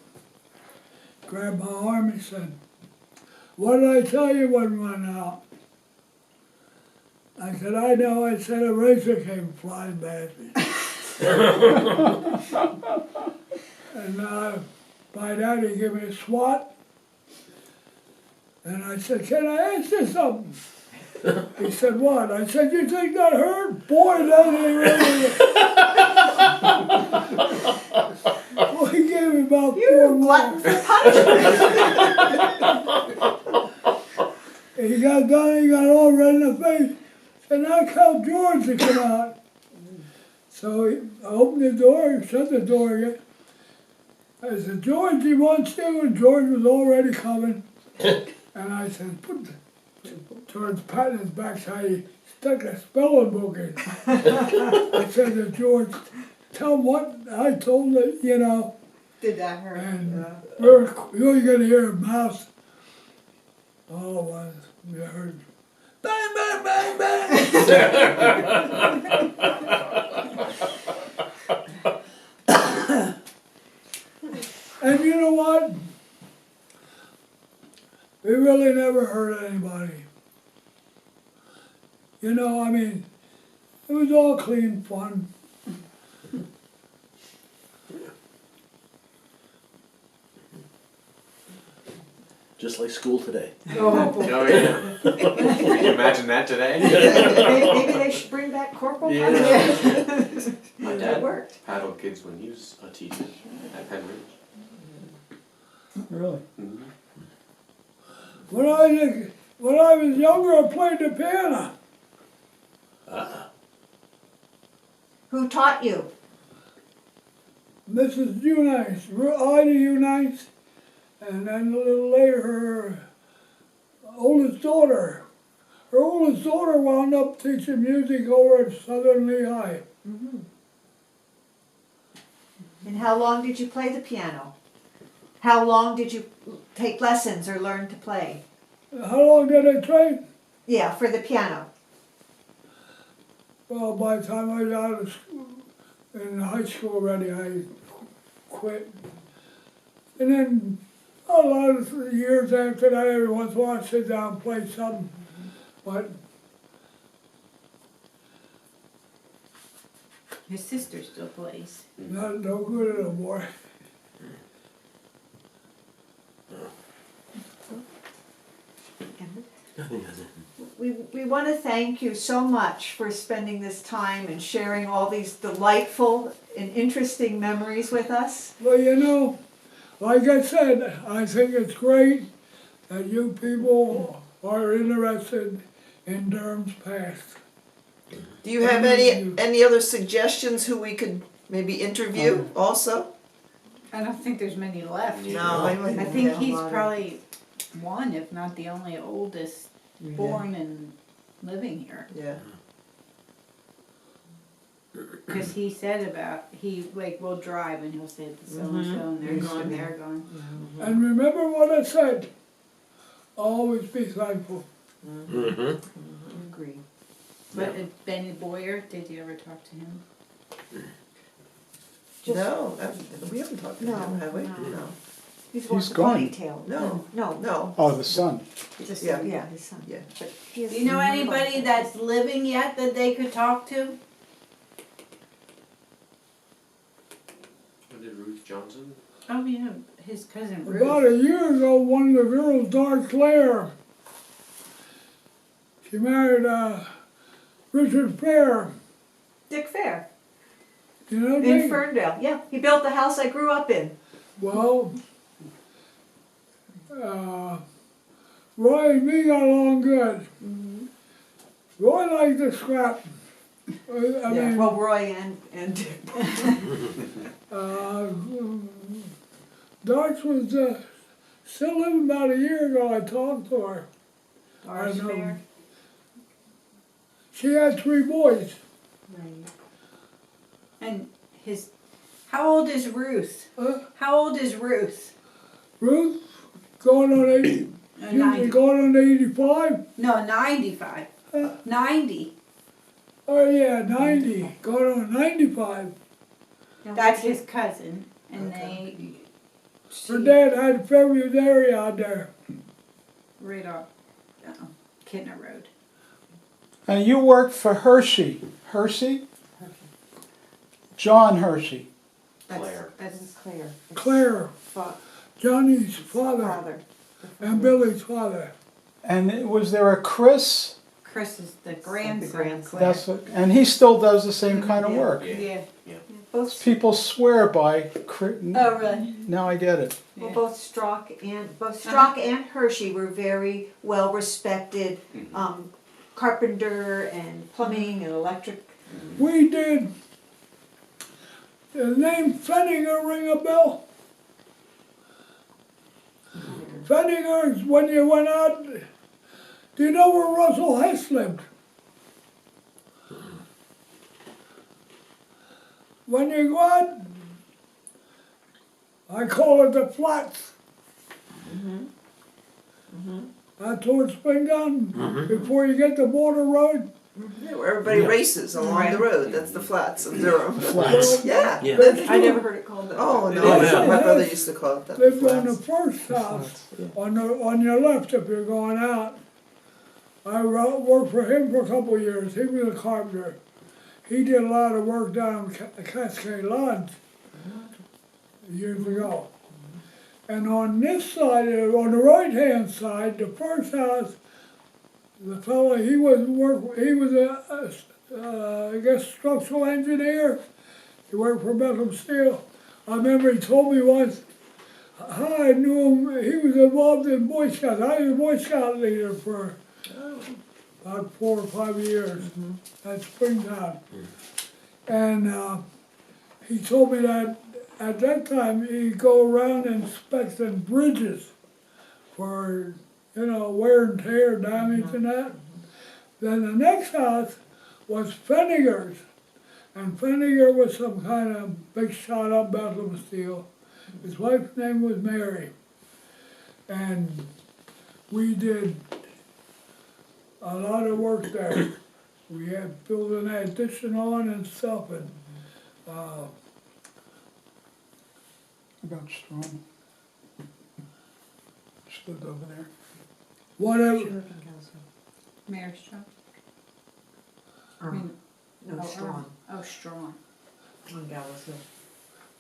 grabbed my arm, he said, "What did I tell you when we went out?" I said, "I know," I said, "a razor came flying past me." And by that he gave me a swat. And I said, "Can I ask you something?" He said, "What?" I said, "You think that hurt?" Boy, that ain't really. Well, he gave me about You're 4 a more. glutton for punishment. And he got done, he got all red in the face. And I called George to come out. So I opened the door, shut the door again. I said, "George, he wants you," and George was already coming. And I said, George patted his backside, he stuck a spelling book in. I said to George, "Tell him what I told him, you know." Did that hurt? And you're going to hear a mouse. All at once, we heard bang, bang, bang, bang. And you know what? We really never hurt anybody. You know, I mean, it was all clean fun. Just like school today. Oh, yeah. Can you imagine that today? Maybe they should bring back corporal punishment. My It dad worked. paddled kids when he was a teacher at Penn Ridge. Really? Mm-hmm. When I was younger, I played the piano. Who taught you? Mrs. Unangst, Ida Unangst, and then a little later, her oldest daughter. Her oldest daughter wound up teaching music over at Southern Lehigh. And how long did you play the piano? How long did you take lessons or learn to play? How long did I train? Yeah, for the piano. Well, by the time I was out of school, in high school already, I quit. And then a lot of years after that, every once in a while, I'd sit down and play something. But His sister still plays. not no good anymore. We want to thank you so much for spending this time and sharing all these delightful and interesting memories with us. Well, you know, like I said, I think it's great that you people are interested in Durham's past. Do you have any other suggestions who we could maybe interview also? I don't think there's many left. No, I think he's probably one, if not the only oldest born and living here. Yeah. Because he said about, will drive and he'll say it's so-and-so and they're gone, they're gone. And remember what I said, always be thankful. Mm-hmm. Agree. But Benny Boyer, did you ever talk to him? Just- No, we haven't talked to No, him, have we? no. No. He's the one He's with the gone. ponytail. No. No, No. Oh, the son. just, Yeah. yeah, his son. Yeah. But he has Do you know no- anybody that's living yet that they could talk to? What did Ruth Johnson? Oh, yeah, his cousin About Ruth. a year ago, one of the girls, Dark Claire, she married Richard Fair. Dick Fair You know in Dick? Ferndale. Yeah, he built the house I grew up in. Well, Roy and me got along good. Roy liked to scrap. I mean, Well, Roy and Dick. Darks was still living about a year ago. I talked to her. Doris know. Fair. She had 3 boys. Right. And his, how old is Ruth? Uh, How old is Ruth? Ruth, going on 80, usually going on 85. No, 95. 90. Oh yeah, 90, going on 95. Now, That's what's his cousin. And they, Her dad had a February out there. right off Kidner Road. And you worked for Hershey. Hershey? John Hershey. Claire. That's Claire. Claire, Johnny's father, Father. and Billy's father. And was there a Chris? Chris is the grandson. grandson. That's what, and he still does the same kind of Yeah. work. Yeah. Both, People swear by. Oh, really? Now I get it. well, Yeah. both Strock and Hershey were very well respected. Carpenter and plumbing and electric. We did. The name Fenninger ring a bell? Fenninger's when you went out. Do you know where Russell Hess lived? When you go out, I call it the flats. Out towards Springdown, before you get to Border Road. Yeah, where everybody races along the road. That's the flats of Durham. Flats. Yeah. Yeah. that's I true. never heard it called that. Oh, no, Oh, yeah. my brother used to call it that. Lived on the flats. first house, on your left if you're going out. I worked for him for a couple of years. He was a carpenter. He did a lot of work down Cascade Lodge years ago. And on this side, on the right-hand side, the first house, the fellow, he was I guess, structural engineer. He worked for Beckham Steel. I remember he told me once, I knew him, he was involved in Boy Scouts. I was a Boy Scout leader for about 4 or 5 years at Springtown. And he told me that at that time he'd go around inspecting bridges for, wear and tear, damage and that. Then the next house was Fenninger's. And Fenninger was some kind of big shot up Bethlehem Steel. His wife's name was Mary. And we did a lot of work there. We had built an addition on and stuff, and About Strong. She lived over there. whatever. Mary Strong. No, Strong, Oh, Strong. on Gallows Hill.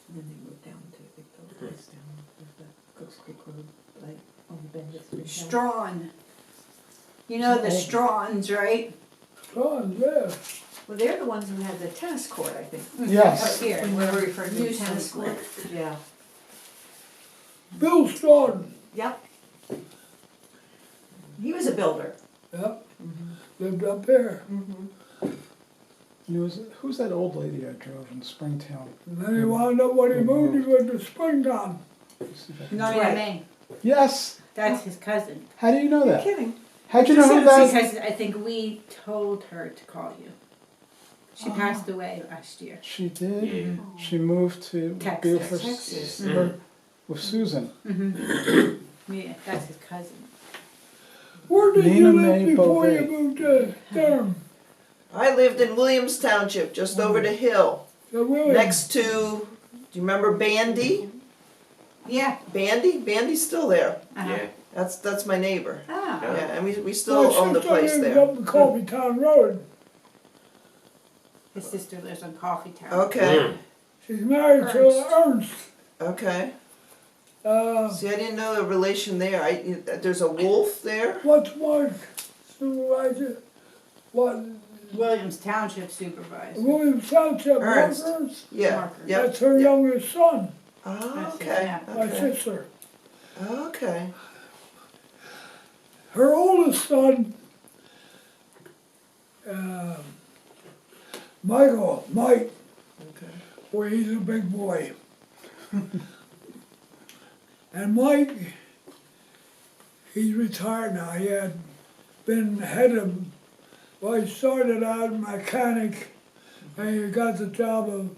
And then they moved down to a big building place down the Cooks Creek Road, like on the bend of 3 Hills. Strawn. You know the Strawns, right? Son, yeah. Well, they're the ones who had the tennis court, I think. Yes. Up here. When we were referring to the Nuisance tennis court. court. Yeah. Bill Stoughton, Yep. He was a builder. yep, lived up there. And who's that old lady I drove in Springtown? And then he wound up, when he moved, he went to Springtown. Let's see if I can- No, Right. yeah, May. Yes. That's his cousin. How do you know that? Kidding. How'd you know who that is? Because I think we told her to call you. She passed away last year. She did? Yeah. She moved to Texas. Beaufort Texas. her- with Susan. Yeah, that's his cousin. Where did Nina you Mae live before you Beauvais. moved to Durham? I lived in Williams Township, just over the hill, The Williams? next to, do you remember Bandy? Yeah. Bandy's still there. Uh-huh. Yeah. That's my neighbor. Oh. Yeah, and we still My own the sister place lives there. up in Coffee Town Road. His sister lives on Coffee Town. Okay, She's married to Ernst. okay. Uh, See, I didn't know the relation there. There's a wolf there? what's Mark supervisor? What, Williams Township Supervisor. Williams Township, Mark Ernst. Ernst? Yeah, Marker. yep. That's her youngest son, Oh, That's it, okay, yeah. my okay, sister. okay. Her oldest son, uh, Mike, Okay. boy, he's a big boy. And Mike, he's retired now. He had been head of, well, he started out mechanic, and he got the job of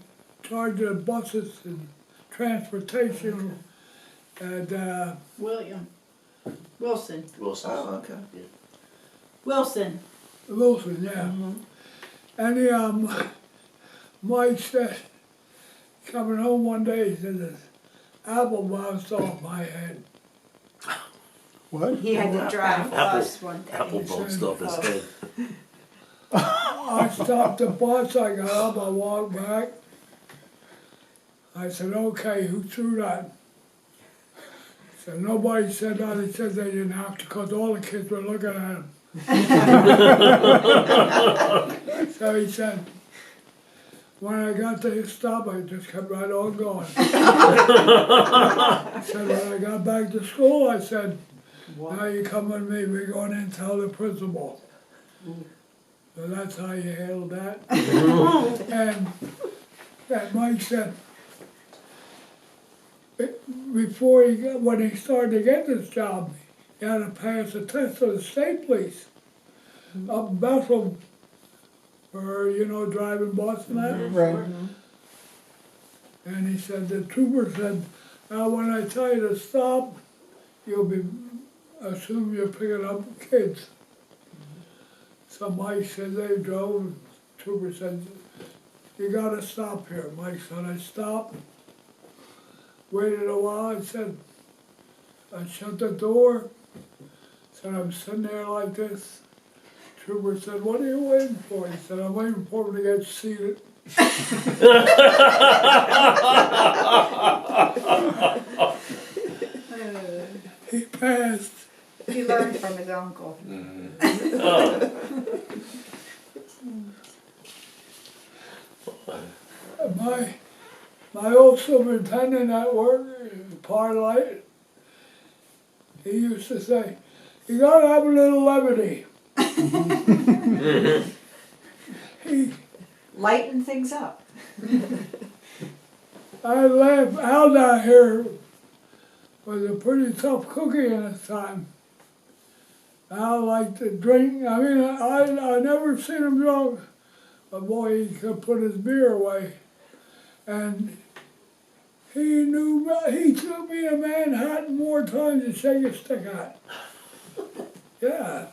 charge of buses and transportation. And Wilson. Wilson. Oh, okay. Wilson. Wilson, yeah. And he, Mike said, coming home one day, he said, this apple bounced off my head. What? He had to drive the bus one day. Apple bounced off his head. I stopped the bus, I got up, I walked back. I said, okay, who threw that? He said, nobody said that. He said they didn't have to because all the kids were looking at him. So he said, when I got to his stop, I just kept right on going. He said, when I got back to school, I said, now you come with me, we're going in and tell the principal. So that's how you handle that. And that Mike said, before when he started to get this job, he had to pass a test for the state police up in Bethel for, driving bus and that. Right. And he said, the trooper said, now when I tell you to stop, you'll assume you're picking up kids. So Mike said they drove, trooper said, you gotta stop here. Mike said, I stopped, waited a while, I shut the door, said, I'm sitting there like this. Trooper said, what are you waiting for? He said, I'm waiting for him to get seated. He passed. He learned from his uncle. My old superintendent at work, Parlate, he used to say, you gotta have a little levity. Lighten things up. I laugh. Al down here was a pretty tough cookie in his time. Al liked to drink. I mean, I never seen him drunk. But boy, he could put his beer away. And he took me to Manhattan more times to shake a stick at. Yeah.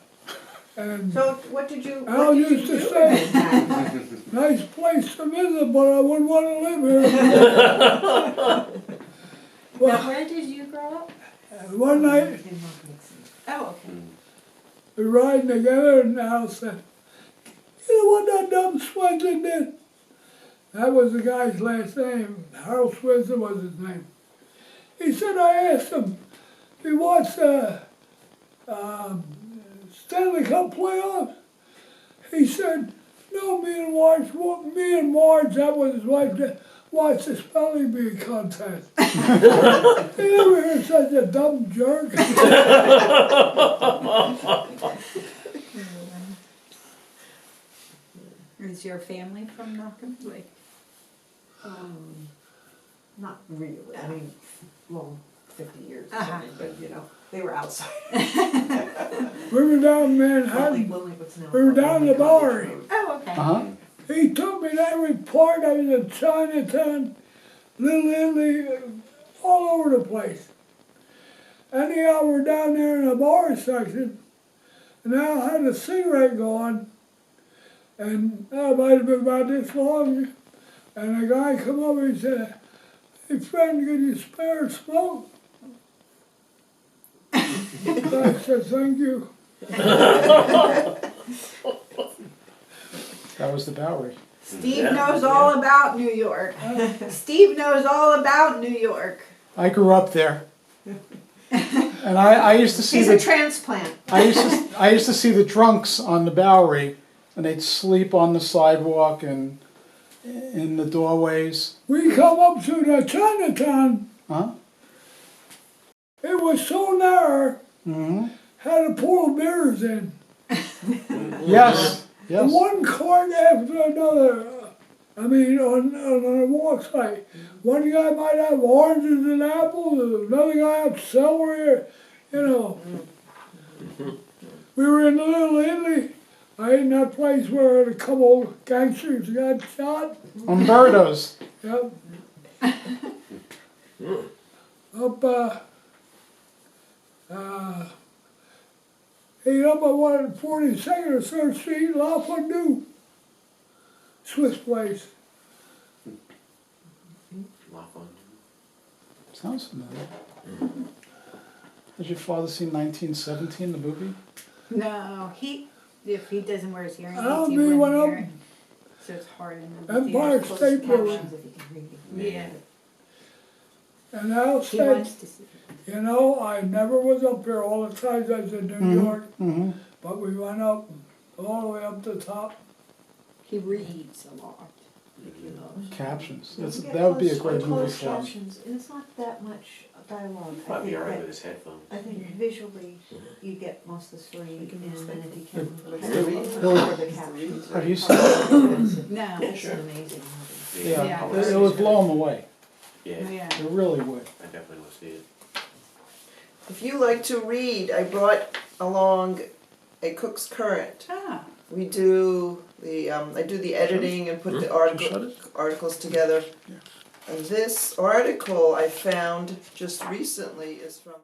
And So what did you Al do used to in say, Manhattan? nice place to visit, but I wouldn't want to live here. Now, where did you grow up? One night, Oh, okay. we were riding together, and Al said, you know what that dumb Swenson did? That was the guy's last name. Harold Swenson was his name. He said, I asked him, he watched the Stanley Cup playoffs. He said, no, me and Marge, that was his wife, watched the spelling bee contest. You never heard such a dumb jerk? Is your family from Malcolm? Like, Not really, I mean, well, 50 years or Uh-huh. something, but they were outside. We were down in Lonely- Manhattan. Lonely what's now We were down the bar. Road. oh, okay. Uh-huh. He took me to every part. I was in Chinatown, Little Italy, all over the place. Anyhow, we're down there in the bar section, and I had a cigarette going, and I might have been about this long, and a guy come over and said, "Hey friend, can you spare a smoke?" I said, "Thank you." That was the Bowery. Steve knows all about New York. Steve knows all about New York. I grew up there. And I used to see He's a the transplant. I used to see the drunks on the Bowery, and they'd sleep on the sidewalk and in the doorways. We come up to the Chinatown. Huh? It was so narrow, Mm-hmm. had to pour beers in. Yes. Yes. One cart after another. I mean, on a walk site. One guy might have oranges and apples, another guy have celery, you know. We were in Little Italy. I ate in that place where a couple of gangsters got shot. Umberto's. Yep. Up, ate up on 142nd or 3rd Street, La Fondue. Swiss place. Sounds familiar. Has your father seen 1917, the movie? No, if he doesn't wear his hearing aids, I'll he be wouldn't one of hear it. them. So it's hard in the Empire theaters, State closed Building. captions if you can read it. Yeah. And Al He said, wants to see it. you know, I never was up here all the times I was in New York, Mm-hmm. but we went up all the way up to the top. He reads a lot. Captions. You get That would be a closed- great movie closed for him. captions, and it's not that much dialogue. I Might be think alright that- with his headphones. I think visually you get most of the story, and then if you can Billy, for the captions. have you seen it? No. It's an amazing movie. Yeah, Yeah. it would blow him away. Yeah, Yeah. It really would. I definitely will see it. If you like to read, I brought along a Cook's Current. Ah, We do the, I do the editing and put the Shut it. articles together. And this article I found just recently is from